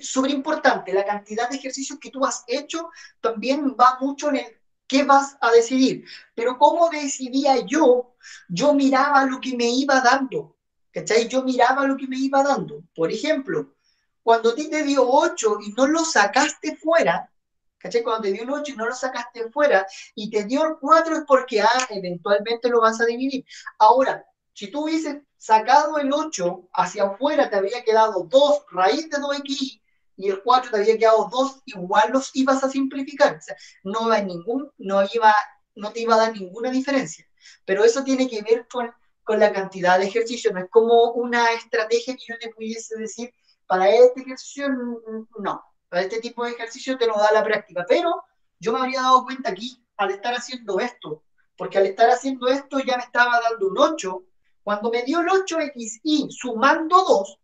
súper importante. La cantidad de ejercicios que tú has hecho también va mucho en el qué vas a decidir. Pero ¿cómo decidía yo? Yo miraba lo que me iba dando. ¿Cachai? Yo miraba lo que me iba dando. Por ejemplo, cuando a ti te dio 8 y no lo sacaste fuera, ¿cachai? Cuando te dio el 8 y no lo sacaste fuera y te dio el 4 es porque eventualmente lo vas a dividir. Ahora, si tú hubieses sacado el 8 hacia afuera, te habría quedado 2 raíz de 2x y el 4 te habría quedado 2, igual los ibas a simplificar. O sea, no te iba a dar ninguna diferencia. Pero eso tiene que ver con la cantidad de ejercicio. No es como una estrategia que yo te pudiese decir, para este ejercicio, no. Para este tipo de ejercicio te lo da la práctica. Pero yo me habría dado cuenta aquí, al estar haciendo esto, porque al estar haciendo esto ya me estaba dando un 8. Cuando me dio el 8xy sumando 2,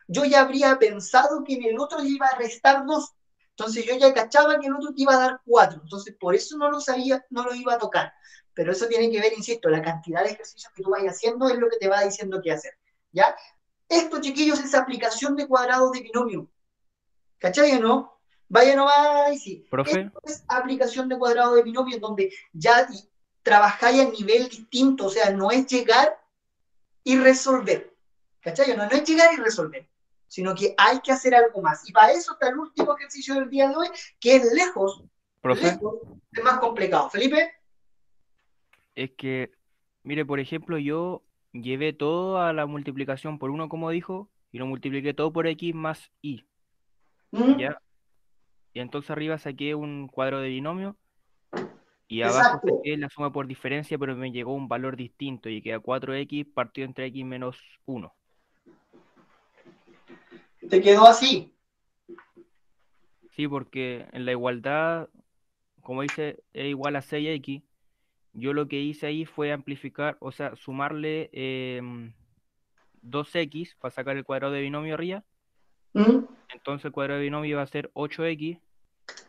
yo ya habría pensado que en el otro iba a restar 2. Entonces yo ya cachaba que el otro te iba a dar 4. Entonces por eso no lo sabía, no lo iba a tocar. Pero eso tiene que ver, insisto, la cantidad de ejercicios que tú vayas haciendo es lo que te va diciendo qué hacer. ¿Ya? Esto, chiquillos, es aplicación de cuadrados de binomio. ¿Cachai o no? Vaya nomás y sí. Profe, Esto es aplicación de cuadrado de binomio en donde ya trabajáis a nivel distinto, o sea, no es llegar y resolver. ¿Cachai? No es llegar y resolver, sino que hay que hacer algo más. Y para eso está el último ejercicio del día de hoy, que es lejos es más complicado. Felipe. es que, mire, por ejemplo, yo llevé todo a la multiplicación por uno, como dijo, y lo multipliqué todo por x más y, ¿ya? Y entonces arriba saqué un cuadro de binomio y abajo Exacto. saqué la suma por diferencia, pero me llegó un valor distinto y queda 4x partido entre x menos 1. Te quedó así. Sí, porque en la igualdad, como dice, e igual a 6x, yo lo que hice ahí fue amplificar, o sea, sumarle 2x para sacar el cuadrado de binomio arriba. ¿Mm? Entonces el cuadrado de binomio va a ser 8x.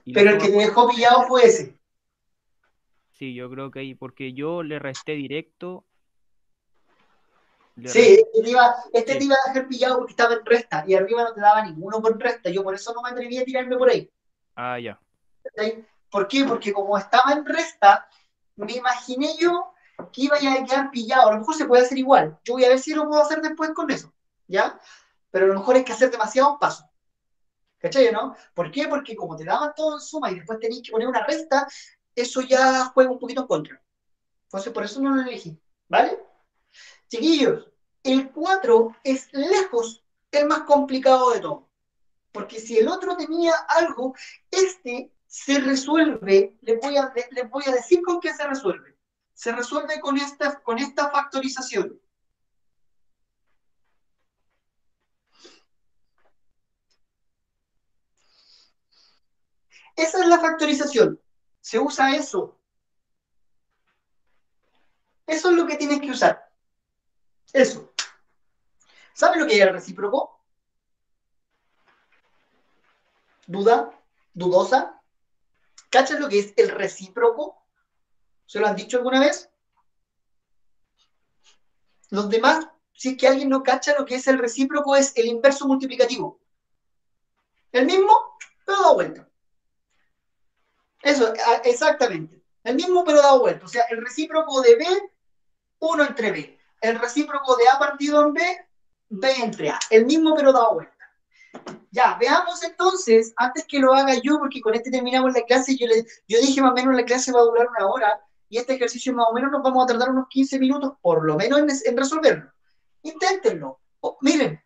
Y la Pero el que suma te por dejó pillado diferencia, fue ese. sí, yo creo que ahí, porque yo le resté directo, le Sí, resté, este te sí, iba a dejar pillado porque estaba en resta y arriba no te daba ninguno por resta. Yo por eso no me atreví a tirarme por ahí. ah, ya, ¿Sí? ¿Por qué? Porque como estaba en resta, me imaginé yo que iba a quedar pillado. A lo mejor se puede hacer igual. Yo voy a ver si lo puedo hacer después con eso. ¿Ya? Pero a lo mejor hay que hacer demasiados pasos. ¿Cachai, no? ¿Por qué? Porque como te daban todo en suma y después tenías que poner una resta, eso ya juega un poquito en contra. Entonces por eso no lo elegí. ¿Vale? Chiquillos, el 4 es lejos el más complicado de todo. Porque si el otro tenía algo, este se resuelve. Les voy a decir con qué se resuelve. Se resuelve con esta factorización. Esa es la factorización. Se usa eso. Eso es lo que tienes que usar. Eso. ¿Sabes lo que es el recíproco? ¿Duda? ¿Dudosa? ¿Cachas lo que es el recíproco? ¿Se lo han dicho alguna vez? Los demás, si es que alguien no cacha lo que es el recíproco, es el inverso multiplicativo. El mismo, pero dado vuelta. Eso, exactamente. El mismo, pero dado vuelta. O sea, el recíproco de B, 1 entre B. El recíproco de A partido en B, B entre A. El mismo, pero dado vuelta. Ya, veamos entonces, antes que lo haga yo, porque con este terminamos la clase, yo dije más o menos la clase va a durar 1 hora, y este ejercicio más o menos nos vamos a tardar unos 15 minutos, por lo menos en resolverlo. Inténtenlo. Miren,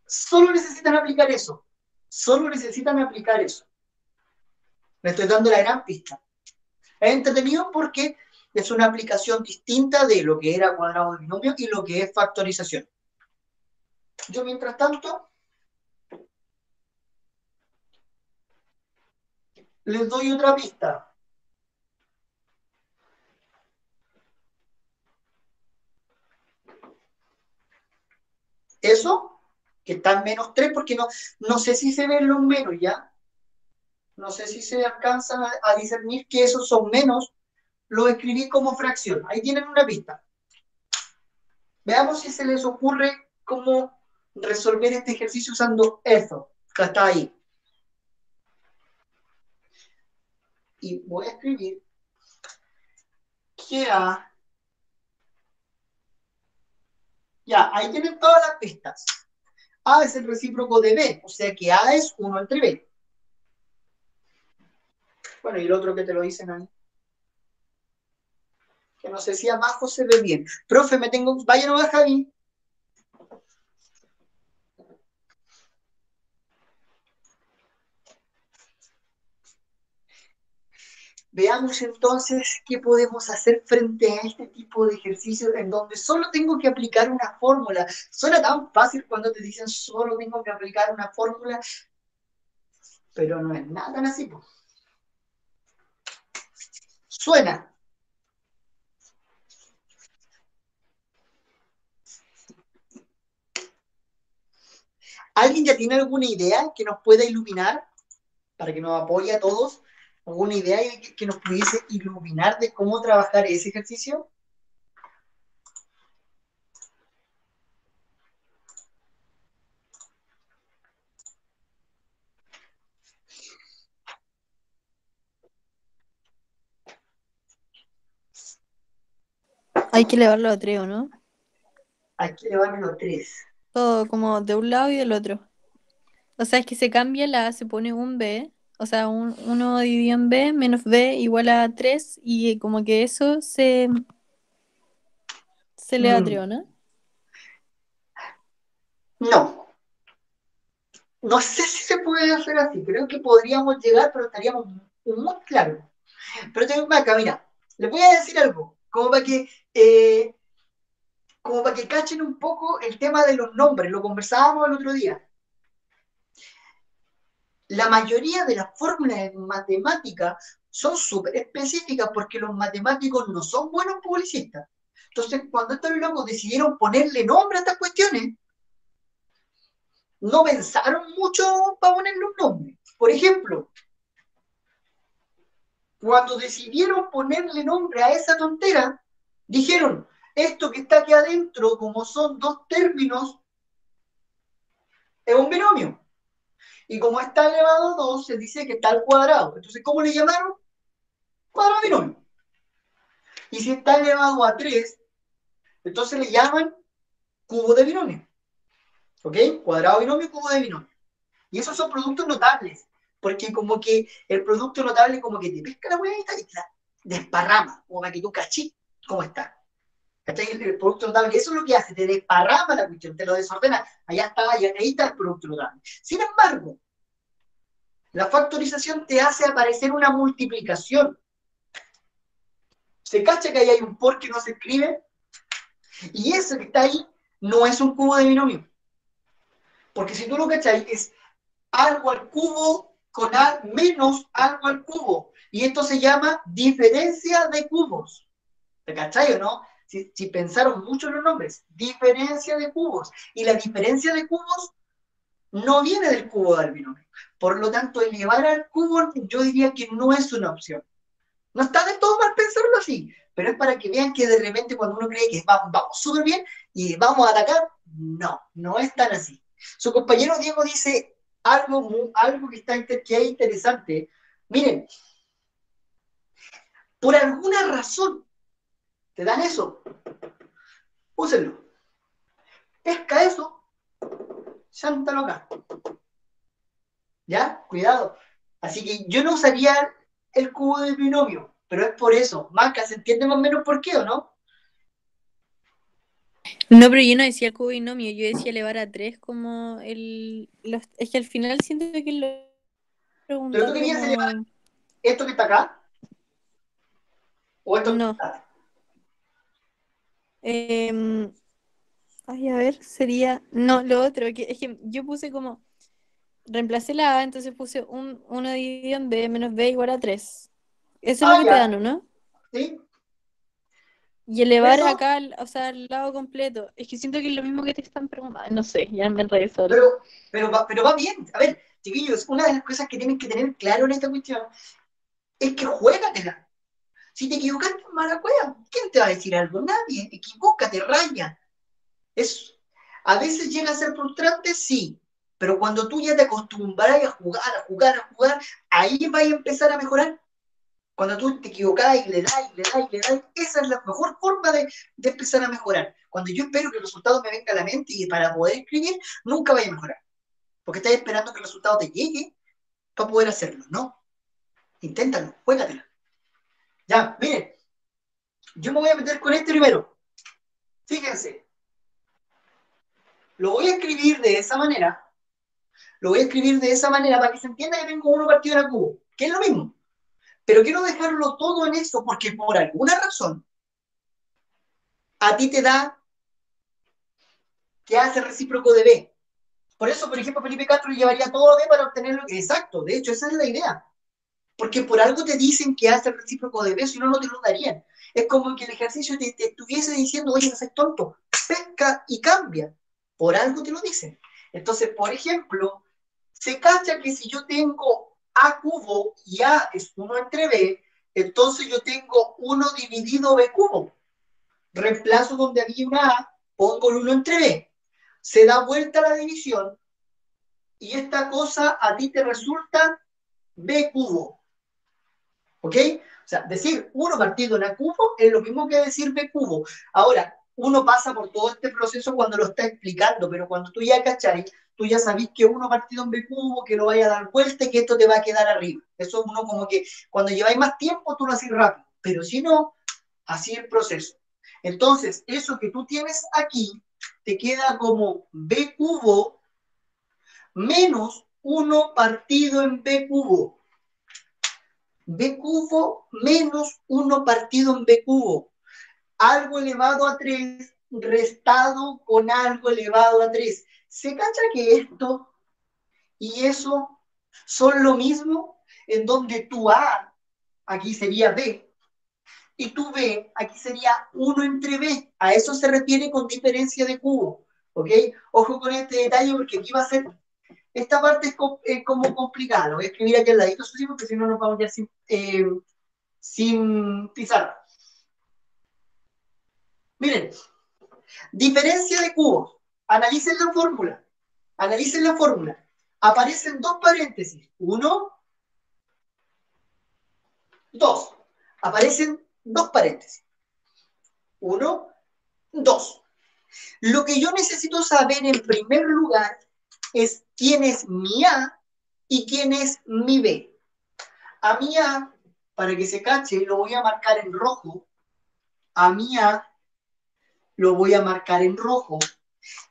solo necesitan aplicar eso. Solo necesitan aplicar eso. Me estoy dando la gran pista. Es entretenido porque es una aplicación distinta de lo que era cuadrado de binomio y lo que es factorización. Yo, mientras tanto, les doy otra pista. Eso, que está en -3, porque no sé si se ven los menos, ¿ya? No sé si se alcanza a discernir que esos son menos. Lo escribí como fracción. Ahí tienen una pista. Veamos si se les ocurre cómo resolver este ejercicio usando eso, que está ahí. Y voy a escribir que A... Ya, ahí tienen todas las pistas. A es el recíproco de B, o sea que A es 1 entre B. Bueno, y el otro que te lo dicen ahí. Que no sé si abajo se ve bien. Profe, vaya nomás, Javi. Veamos entonces qué podemos hacer frente a este tipo de ejercicios en donde solo tengo que aplicar una fórmula. Suena tan fácil cuando te dicen solo tengo que aplicar una fórmula, pero no es nada tan así. Suena. ¿Alguien ya tiene alguna idea que nos pueda iluminar para que nos apoye a todos? ¿Alguna idea que nos pudiese iluminar de cómo trabajar ese ejercicio? Hay que elevarlo a 3, ¿o no? Hay que llevarlo 3. Todo como de un lado y del otro. O sea, es que se cambia la A, se pone un B, o sea, 1 dividido en B menos B igual a 3 y como que eso se le da 3, ¿o no? No. No sé si se puede hacer así. Creo que podríamos llegar, pero estaríamos muy claros. Pero tengo acá, mira. Les voy a decir algo. Como para que cachen un poco el tema de los nombres. Lo conversábamos el otro día. La mayoría de las fórmulas en matemática son súper específicas porque los matemáticos no son buenos publicistas. Entonces, cuando estos locos decidieron ponerle nombre a estas cuestiones, no pensaron mucho para ponerle un nombre. Por ejemplo, cuando decidieron ponerle nombre a esa tontera, dijeron, esto que está aquí adentro, como son dos términos, es un binomio. Y como está elevado a 2, se dice que está al cuadrado. Entonces, ¿cómo le llamaron? Cuadrado binomio. Y si está elevado a 3, entonces le llaman cubo de binomio. ¿Ok? Cuadrado binomio, cubo de binomio. Y esos son productos notables. Porque como que el producto notable como que te pesca la huevita y te la desparrama. Como para que tú cachis cómo está. ¿Cachai? El producto notable, eso es lo que hace, te desparrama la cuestión, te lo desordena. Allá está, ahí está el producto notable. Sin embargo, la factorización te hace aparecer una multiplicación. Se cacha que ahí hay un por que no se escribe, y eso que está ahí no es un cubo de binomio. Porque si tú lo cachai, es algo al cubo con A menos algo al cubo. Y esto se llama diferencia de cubos. ¿Te cachai o no? Si pensaron mucho en los nombres, diferencia de cubos. Y la diferencia de cubos no viene del cubo del binomio. Por lo tanto, elevar al cubo yo diría que no es una opción. No está del todo mal pensarlo así, pero es para que vean que de repente cuando uno cree que vamos súper bien y vamos a atacar, no es tan así. Su compañero Diego dice algo que es interesante. Miren, por alguna razón, te dan eso, úsenlo. Pesca eso, chántalo acá. ¿Ya? Cuidado. Así que yo no usaría el cubo del binomio, pero es por eso. Maca, ¿se entiende más o menos por qué o no? No, pero yo no decía el cubo binomio, yo decía elevar a 3 como es que al final siento que lo Pero tú preguntado querías elevar como... esto que está acá, o esto que No. está acá. Em, Ay, a ver, sería... No, lo otro, es que yo puse como... Reemplacé la A, entonces puse un 1 dividido en B menos B igual a 3. Eso es lo Ah, que te ya, dan, ¿no? ¿sí? Y Por elevar eso, acá, o sea, al lado completo. Es que siento que es lo mismo que te están preguntando. No sé, ya me enredé sola. pero va bien. A ver, chiquillos, una de las cosas que tienen que tener claro en esta cuestión es que juégatela. Si te equivocaste, mala cueva, ¿quién te va a decir algo? Nadie. Equivócate, raya. Es, a veces llega a ser frustrante, sí, pero cuando tú ya te acostumbras a jugar, a jugar, a jugar, ahí vas a empezar a mejorar. Cuando tú te equivocas y le das, y le das, y le das, esa es la mejor forma de empezar a mejorar. Cuando yo espero que el resultado me venga a la mente y para poder escribir, nunca vaya a mejorar. Porque estás esperando que el resultado te llegue para poder hacerlo. No, inténtalo, juégatela. Ya, miren, yo me voy a meter con este primero. Fíjense, lo voy a escribir de esa manera. Lo voy a escribir de esa manera para que se entienda que tengo uno partido en el cubo, que es lo mismo. Pero quiero dejarlo todo en eso porque por alguna razón a ti te da que hace recíproco de B. Por eso, por ejemplo, Felipe Castro llevaría todo a B para obtenerlo. Exacto, de hecho, esa es la idea. Porque por algo te dicen que hace recíproco de B, si no, no te lo darían. Es como que el ejercicio te estuviese diciendo, oye, no seas tonto, pesca y cambia. Por algo te lo dicen. Entonces, por ejemplo, se cacha que si yo tengo A cubo y A es 1 entre B, entonces yo tengo 1 dividido B cubo. Reemplazo donde había una A, pongo el 1 entre B. Se da vuelta la división y esta cosa a ti te resulta B cubo. ¿Ok? O sea, decir 1 partido en A cubo es lo mismo que decir B cubo. Ahora, uno pasa por todo este proceso cuando lo está explicando, pero cuando tú ya cachai, tú ya sabís que 1 partido en B cubo, que lo vaya a dar vuelta y que esto te va a quedar arriba. Eso uno como que cuando lleváis más tiempo tú lo haces rápido, pero si no, así el proceso. Entonces, eso que tú tienes aquí te queda como B cubo menos 1 partido en B cubo. B cubo menos 1 partido en B cubo. Algo elevado a 3 restado con algo elevado a 3. ¿Se cacha que esto y eso son lo mismo? En donde tu A aquí sería B y tu B aquí sería 1 entre B. A eso se refiere con diferencia de cubo. ¿Ok? Ojo con este detalle porque aquí va a ser... Esta parte es como complicada. Lo voy a escribir aquí al ladito, porque si no nos vamos ya sin pizarra. Miren, diferencia de cubos. Analicen la fórmula. Analicen la fórmula. Aparecen dos paréntesis. 1, 2. Aparecen dos paréntesis. 1, 2. Lo que yo necesito saber en primer lugar es quién es mi A y quién es mi B. A mi A, para que se cache, lo voy a marcar en rojo. A mi A lo voy a marcar en rojo.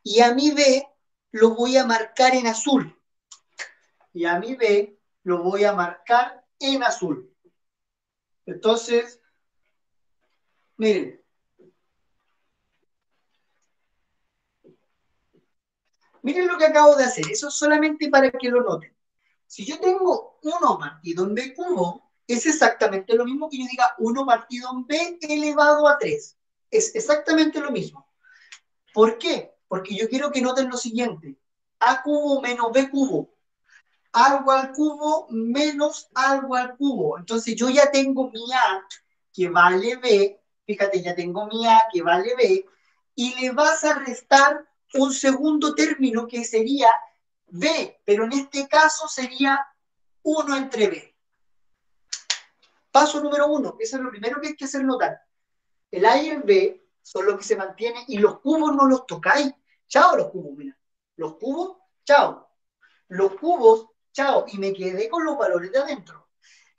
Y a mi B lo voy a marcar en azul. Y a mi B lo voy a marcar en azul. Entonces, miren. Miren lo que acabo de hacer. Eso es solamente para que lo noten. Si yo tengo 1 partido en B cubo, es exactamente lo mismo que yo diga 1 partido en B elevado a 3. Es exactamente lo mismo. ¿Por qué? Porque yo quiero que noten lo siguiente. A cubo menos B cubo. Algo al cubo menos algo al cubo. Entonces yo ya tengo mi A que vale B, fíjate, ya tengo mi A que vale B, y le vas a restar un segundo término que sería B, pero en este caso sería 1 entre B. Paso número 1, eso es lo primero que hay que hacer notar. El A y el B son los que se mantienen y los cubos no los tocáis. Chao los cubos, mira. Los cubos, chao. Los cubos Chao, y me quedé con los valores de adentro.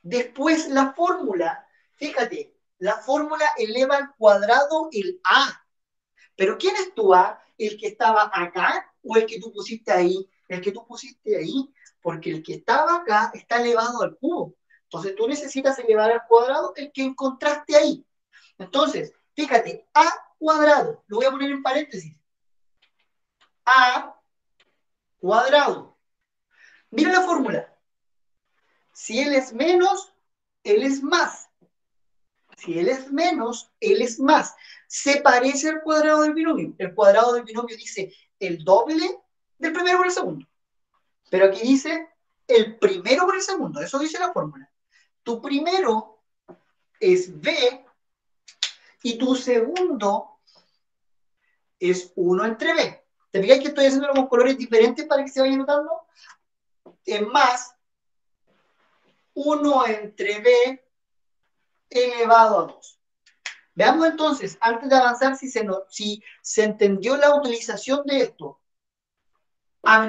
Después la fórmula, fíjate, la fórmula eleva al cuadrado el A. ¿Pero quién es tu A? ¿El que estaba acá o el que tú pusiste ahí? El que tú pusiste ahí, porque el que estaba acá está elevado al cubo. Entonces tú necesitas elevar al cuadrado el que encontraste ahí. Entonces, fíjate, A cuadrado, lo voy a poner en paréntesis. A cuadrado. Mira la fórmula. Si él es menos, él es más. Si él es menos, él es más. Se parece al cuadrado del binomio. El cuadrado del binomio dice el doble del primero por el segundo. Pero aquí dice el primero por el segundo. Eso dice la fórmula. Tu primero es B y tu segundo es 1 entre B. ¿Te fijas que estoy haciéndolo con colores diferentes para que se vaya notando? Es más 1 entre B elevado a 2. Veamos entonces, antes de avanzar, si se entendió la utilización de esto. A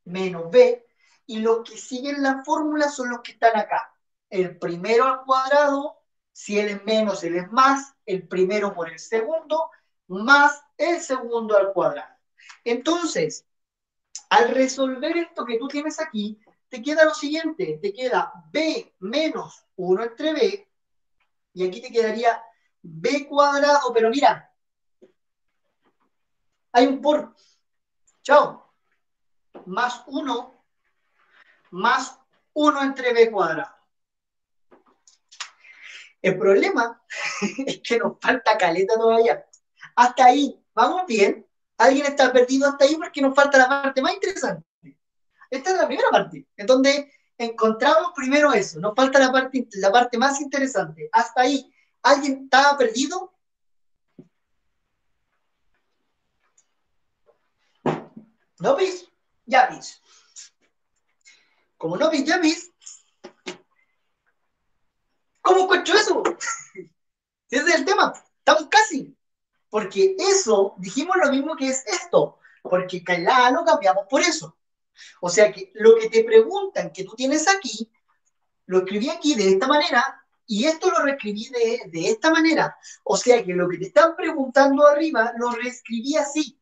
menos B, y los que siguen la fórmula son los que están acá. El primero al cuadrado, si él es menos, él es más, el primero por el segundo, más el segundo al cuadrado. Entonces, al resolver esto que tú tienes aquí, te queda lo siguiente, te queda B menos 1 entre B, y aquí te quedaría B cuadrado, pero mira, hay un por, chao, más 1 entre B cuadrado. El problema es que nos falta caleta todavía. Hasta ahí, ¿vamos bien? ¿Alguien está perdido hasta ahí? Porque nos falta la parte más interesante. Esta es la primera parte, en donde encontramos primero eso. Nos falta la parte más interesante. Hasta ahí, ¿alguien estaba perdido? ¿No ves? Ya ves. Como no ves, ya ves. ¿Cómo encuentro eso? Ese es el tema. Estamos casi. Porque eso, dijimos lo mismo que es esto. Porque la lo cambiamos por eso. O sea que lo que te preguntan que tú tienes aquí, lo escribí aquí de esta manera y esto lo reescribí de esta manera. O sea que lo que te están preguntando arriba, lo reescribí así,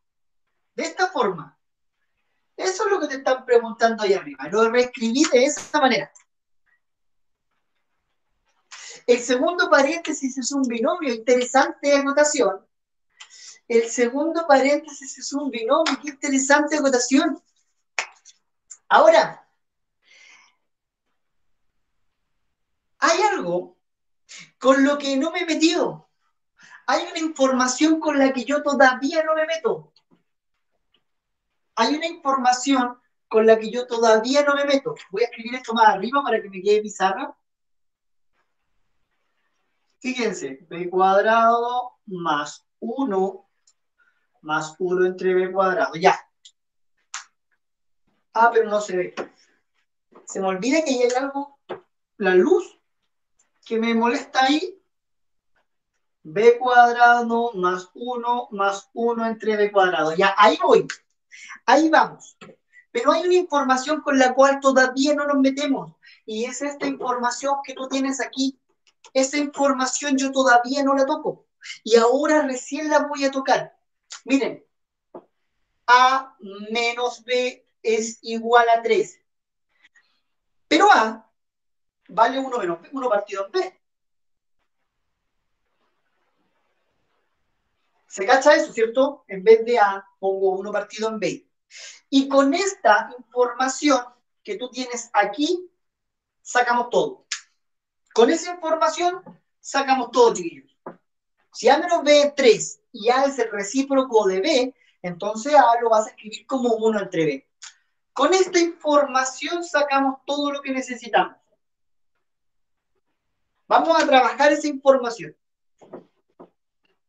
de esta forma. Eso es lo que te están preguntando ahí arriba. Lo reescribí de esa manera. El segundo paréntesis es un binomio, interesante anotación. El segundo paréntesis es un binomio, qué interesante anotación. Ahora, hay algo con lo que no me he metido. Hay una información con la que yo todavía no me meto. Hay una información con la que yo todavía no me meto. Voy a escribir esto más arriba para que me quede pizarra. Fíjense, b cuadrado más 1 entre b cuadrado. Ya. Ah, pero no se ve. Se me olvida que hay algo, la luz, que me molesta ahí. B cuadrado más 1 entre b cuadrado. Ya, ahí voy. Ahí vamos. Pero hay una información con la cual todavía no nos metemos. Y es esta información que tú tienes aquí. Esa información yo todavía no la toco. Y ahora recién la voy a tocar. Miren. A menos B es igual a 3. Pero A vale 1 menos B, 1 partido en B. ¿Se cacha eso, cierto? En vez de A, pongo 1 partido en B. Y con esta información que tú tienes aquí, sacamos todo. Con esa información, sacamos todo, chiquillos. Si A menos B es 3 y A es el recíproco de B, entonces A lo vas a escribir como 1 entre B. Con esta información sacamos todo lo que necesitamos. Vamos a trabajar esa información.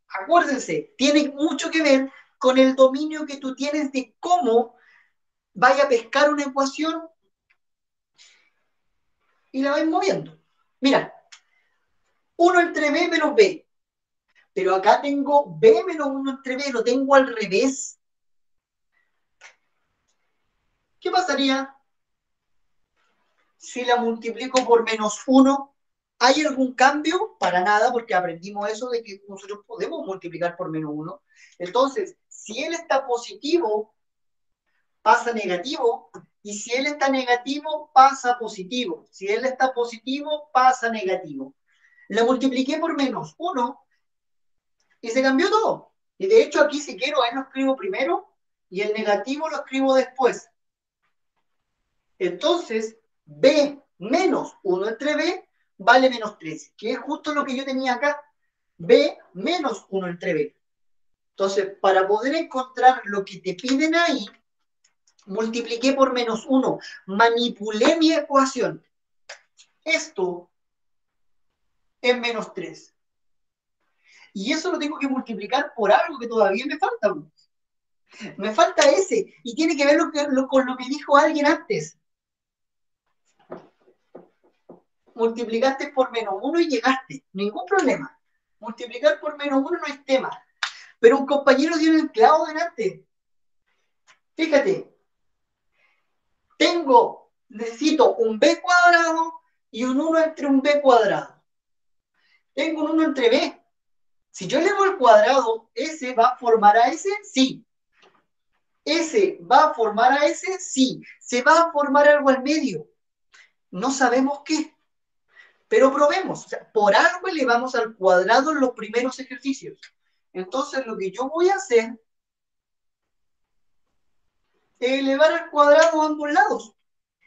Acuérdense, tiene mucho que ver con el dominio que tú tienes de cómo vaya a pescar una ecuación y la vais moviendo. Mira, 1 entre B menos B. Pero acá tengo B menos 1 entre B, lo tengo al revés. ¿Qué pasaría si la multiplico por menos 1? ¿Hay algún cambio? Para nada, porque aprendimos eso de que nosotros podemos multiplicar por menos 1. Entonces, si él está positivo, pasa negativo, y si él está negativo, pasa positivo. Si él está positivo, pasa negativo. La multipliqué por menos 1 y se cambió todo. Y de hecho aquí si quiero, ahí lo escribo primero y el negativo lo escribo después. Entonces, b menos 1 entre b vale menos 3, que es justo lo que yo tenía acá. B menos 1 entre b. Entonces, para poder encontrar lo que te piden ahí, multipliqué por menos 1. Manipulé mi ecuación. Esto es menos 3. Y eso lo tengo que multiplicar por algo que todavía me falta. Me falta ese. Y tiene que ver con lo que dijo alguien antes. Multiplicaste por menos 1 y llegaste. Ningún problema. Multiplicar por menos 1 no es tema. Pero un compañero dio el clavo delante. Fíjate. Necesito un b cuadrado y un 1 entre un b cuadrado. Tengo un 1 entre b. Si yo elevo al cuadrado, ¿ese va a formar a ese? Sí. ¿Ese va a formar a ese? Sí. ¿Se va a formar algo al medio? No sabemos qué. Pero probemos. O sea, por algo elevamos al cuadrado en los primeros ejercicios. Entonces, lo que yo voy a hacer es elevar al cuadrado a ambos lados.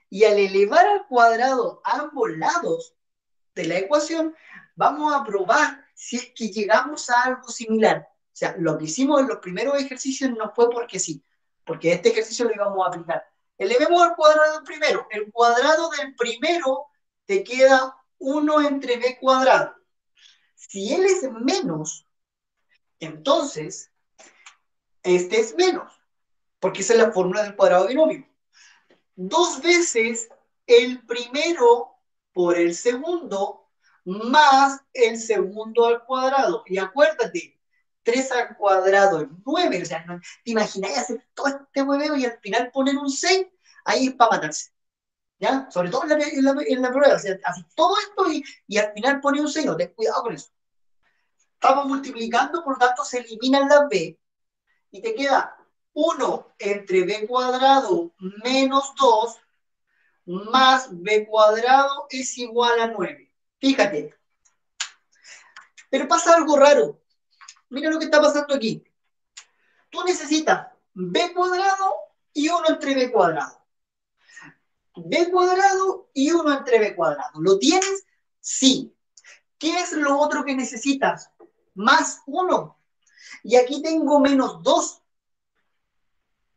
Y al elevar al cuadrado a ambos lados de la ecuación, vamos a probar si es que llegamos a algo similar. O sea, lo que hicimos en los primeros ejercicios no fue porque sí, porque este ejercicio lo íbamos a aplicar. Elevemos al cuadrado del primero. El cuadrado del primero te queda 1 entre b cuadrado. Si él es menos, entonces este es menos, porque esa es la fórmula del cuadrado binomio. 2 veces el primero por el segundo más el segundo al cuadrado. Y acuérdate, 3 al cuadrado es 9. O sea, ¿no te imagináis hacer todo este hueveo y al final poner un 6? Ahí es para matarse. ¿Ya? Sobre todo en la prueba. O sea, así todo esto y al final pone un 6. No, ten cuidado con eso. Estamos multiplicando, por lo tanto se eliminan las b y te queda 1 entre b cuadrado menos 2 más b cuadrado es igual a 9. Fíjate. Pero pasa algo raro. Mira lo que está pasando aquí. Tú necesitas b cuadrado y 1 entre b cuadrado. B cuadrado y 1 entre b cuadrado. ¿Lo tienes? Sí. ¿Qué es lo otro que necesitas? Más 1. Y aquí tengo menos 2.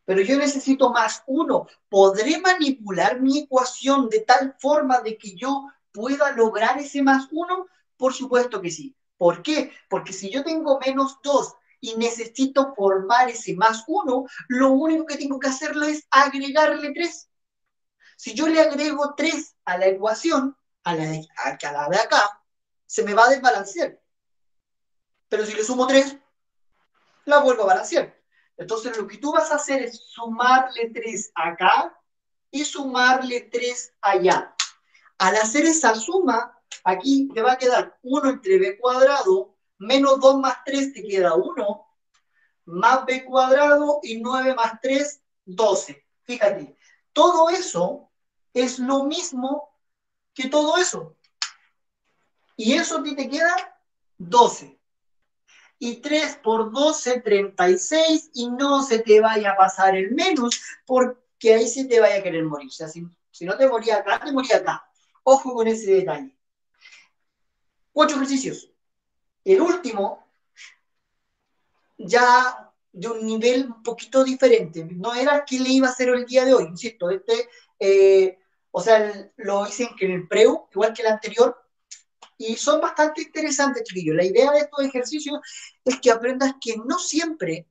Pero yo necesito más 1. ¿Podré manipular mi ecuación de tal forma de que yo pueda lograr ese más 1? Por supuesto que sí. ¿Por qué? Porque si yo tengo menos 2 y necesito formar ese más 1, lo único que tengo que hacerlo es agregarle 3. Si yo le agrego 3 a la ecuación, a la de acá, se me va a desbalancear. Pero si le sumo 3, la vuelvo a balancear. Entonces lo que tú vas a hacer es sumarle 3 acá y sumarle 3 allá. Al hacer esa suma, aquí te va a quedar 1 entre b cuadrado, menos 2 más 3 te queda 1, más b cuadrado y 9 más 3, 12. Fíjate, todo eso es lo mismo que todo eso. Y eso a ti te queda 12. Y 3 por 12, 36, y no se te vaya a pasar el menos, porque ahí sí te vaya a querer morir. O sea, si no te moría acá, te moría acá. Ojo con ese detalle. 8 ejercicios. El último, ya de un nivel un poquito diferente. No era que le iba a hacer el día de hoy, insisto. O sea, lo hice en el preu, igual que el anterior, y son bastante interesantes, chiquillos. La idea de estos ejercicios es que aprendas que no siempre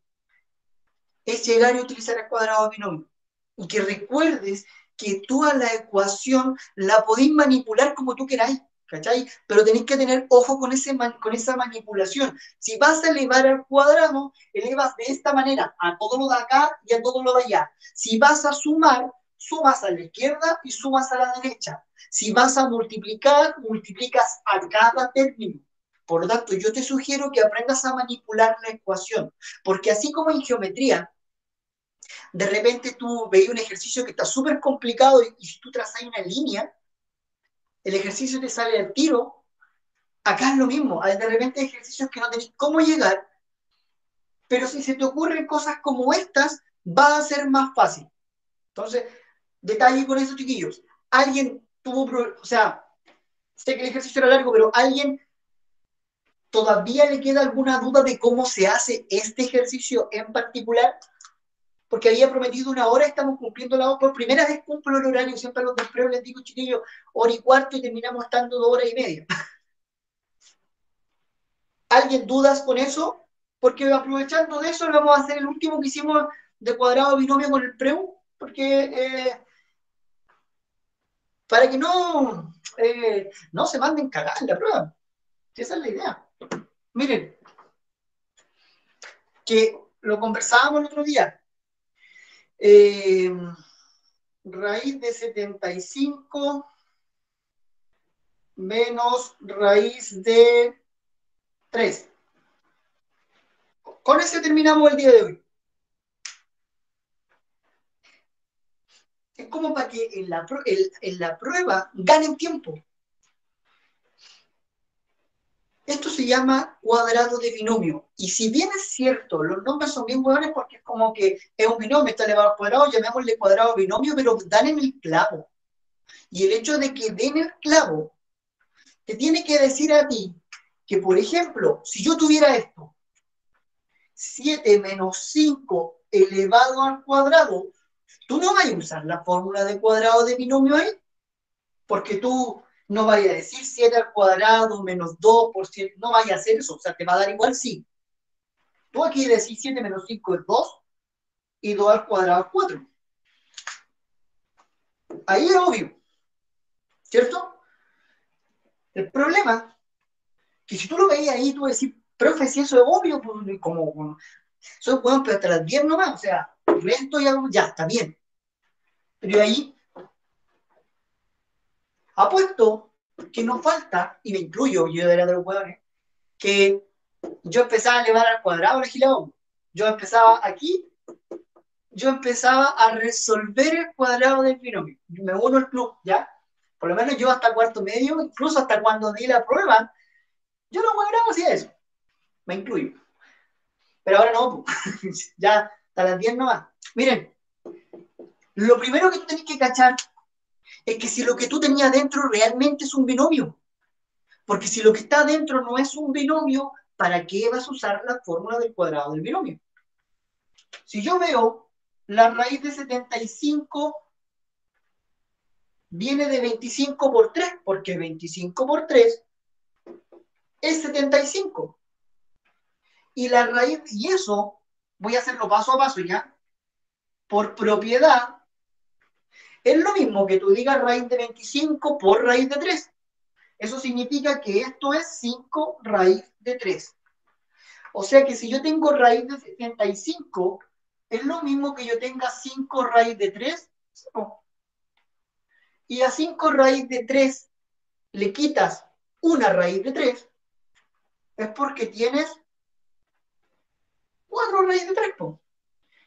es llegar y utilizar el cuadrado de binomio. Y que recuerdes que tú a la ecuación la podéis manipular como tú queráis, ¿cachai? Pero tenéis que tener ojo con esa manipulación. Si vas a elevar al cuadrado, elevas de esta manera a todo lo de acá y a todo lo de allá. Si vas a sumar, sumas a la izquierda y sumas a la derecha. Si vas a multiplicar, multiplicas a cada término. Por lo tanto, yo te sugiero que aprendas a manipular la ecuación, porque así como en geometría, de repente tú veías un ejercicio que está súper complicado y si tú trazas una línea, el ejercicio te sale al tiro. Acá es lo mismo, de repente hay ejercicios que no tenés cómo llegar, pero si se te ocurren cosas como estas, va a ser más fácil. Entonces, detalle con eso, chiquillos. Alguien tuvo, o sea, sé que el ejercicio era largo, pero alguien todavía le queda alguna duda de cómo se hace este ejercicio en particular, porque había prometido 1 hora, estamos cumpliendo la hora, por primera vez cumplo el horario, siempre a los del preo les digo, chiquillos, 1 hora y cuarto y terminamos estando 2 horas y media. ¿Alguien dudas con eso? Porque aprovechando de eso, vamos a hacer el último que hicimos de cuadrado binomio con el preu, porque para que no se manden cagar en la prueba. Esa es la idea. Miren, que lo conversábamos el otro día. Raíz de 75 menos raíz de 3. Con ese terminamos el día de hoy. Es como para que en la prueba ganen tiempo. Esto se llama cuadrado de binomio. Y si bien es cierto, los nombres son bien buenos porque es como que es un binomio, está elevado al cuadrado, llamémosle cuadrado binomio, pero dan en el clavo. Y el hecho de que den el clavo te tiene que decir a ti que, por ejemplo, si yo tuviera esto, 7 menos 5 elevado al cuadrado, tú no vas a usar la fórmula de cuadrado de binomio ahí, porque tú no vayas a decir 7 al cuadrado menos 2 por 7, no vayas a hacer eso, o sea, te va a dar igual sí. Tú aquí decís 7 menos 5 es 2 y 2 al cuadrado es 4. Ahí es obvio, ¿cierto? El problema es que si tú lo veías ahí, tú decís, profe, si eso es obvio, pues, como soy bueno, pero hasta las 10 nomás, o sea, el resto ya está bien. Pero ahí apuesto que nos falta, y me incluyo, yo era de los hueones, que yo empezaba a elevar al cuadrado legislador. Yo empezaba aquí, yo empezaba a resolver el cuadrado del binomio. Me uno al club, ¿ya? Por lo menos yo hasta cuarto medio, incluso hasta cuando di la prueba, yo no cuadrado hacía eso. Me incluyo. Pero ahora no, pues. Ya hasta las 10 no va. Miren, lo primero que tú tenés que cachar es que si lo que tú tenías dentro realmente es un binomio. Porque si lo que está dentro no es un binomio, ¿para qué vas a usar la fórmula del cuadrado del binomio? Si yo veo la raíz de 75 viene de 25 por 3, porque 25 por 3 es 75. Y la raíz, y eso, voy a hacerlo paso a paso ya, por propiedad, es lo mismo que tú digas raíz de 25 por raíz de 3. Eso significa que esto es 5 raíz de 3. O sea que si yo tengo raíz de 75, es lo mismo que yo tenga 5 raíz de 3. No. Y a 5 raíz de 3 le quitas una raíz de 3, es porque tienes 4 raíz de 3.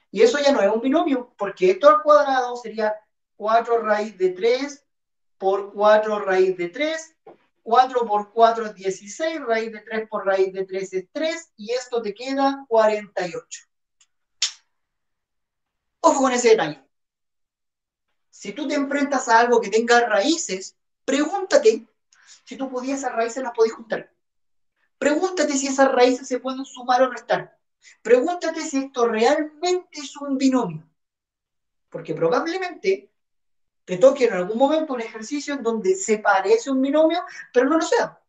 Y eso ya no es un binomio, porque esto al cuadrado sería 4 raíz de 3 por 4 raíz de 3. 4 por 4 es 16, raíz de 3 por raíz de 3 es 3, y esto te queda 48. Ojo con ese detalle. Si tú te enfrentas a algo que tenga raíces, pregúntate si tú podías esas raíces las podías juntar. Pregúntate si esas raíces se pueden sumar o restar. Pregúntate si esto realmente es un binomio. Porque probablemente te toque en algún momento un ejercicio en donde se parece un binomio, pero no lo sea.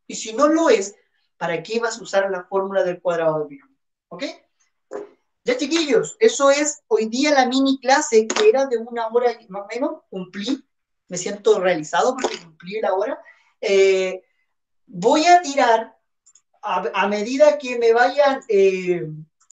Y si no lo es, ¿para qué vas a usar la fórmula del cuadrado del binomio? ¿Ok? Ya, chiquillos, eso es hoy día la mini clase que era de 1 hora más o menos. Cumplí, me siento realizado porque cumplí la hora. Voy a tirar a medida que me vayan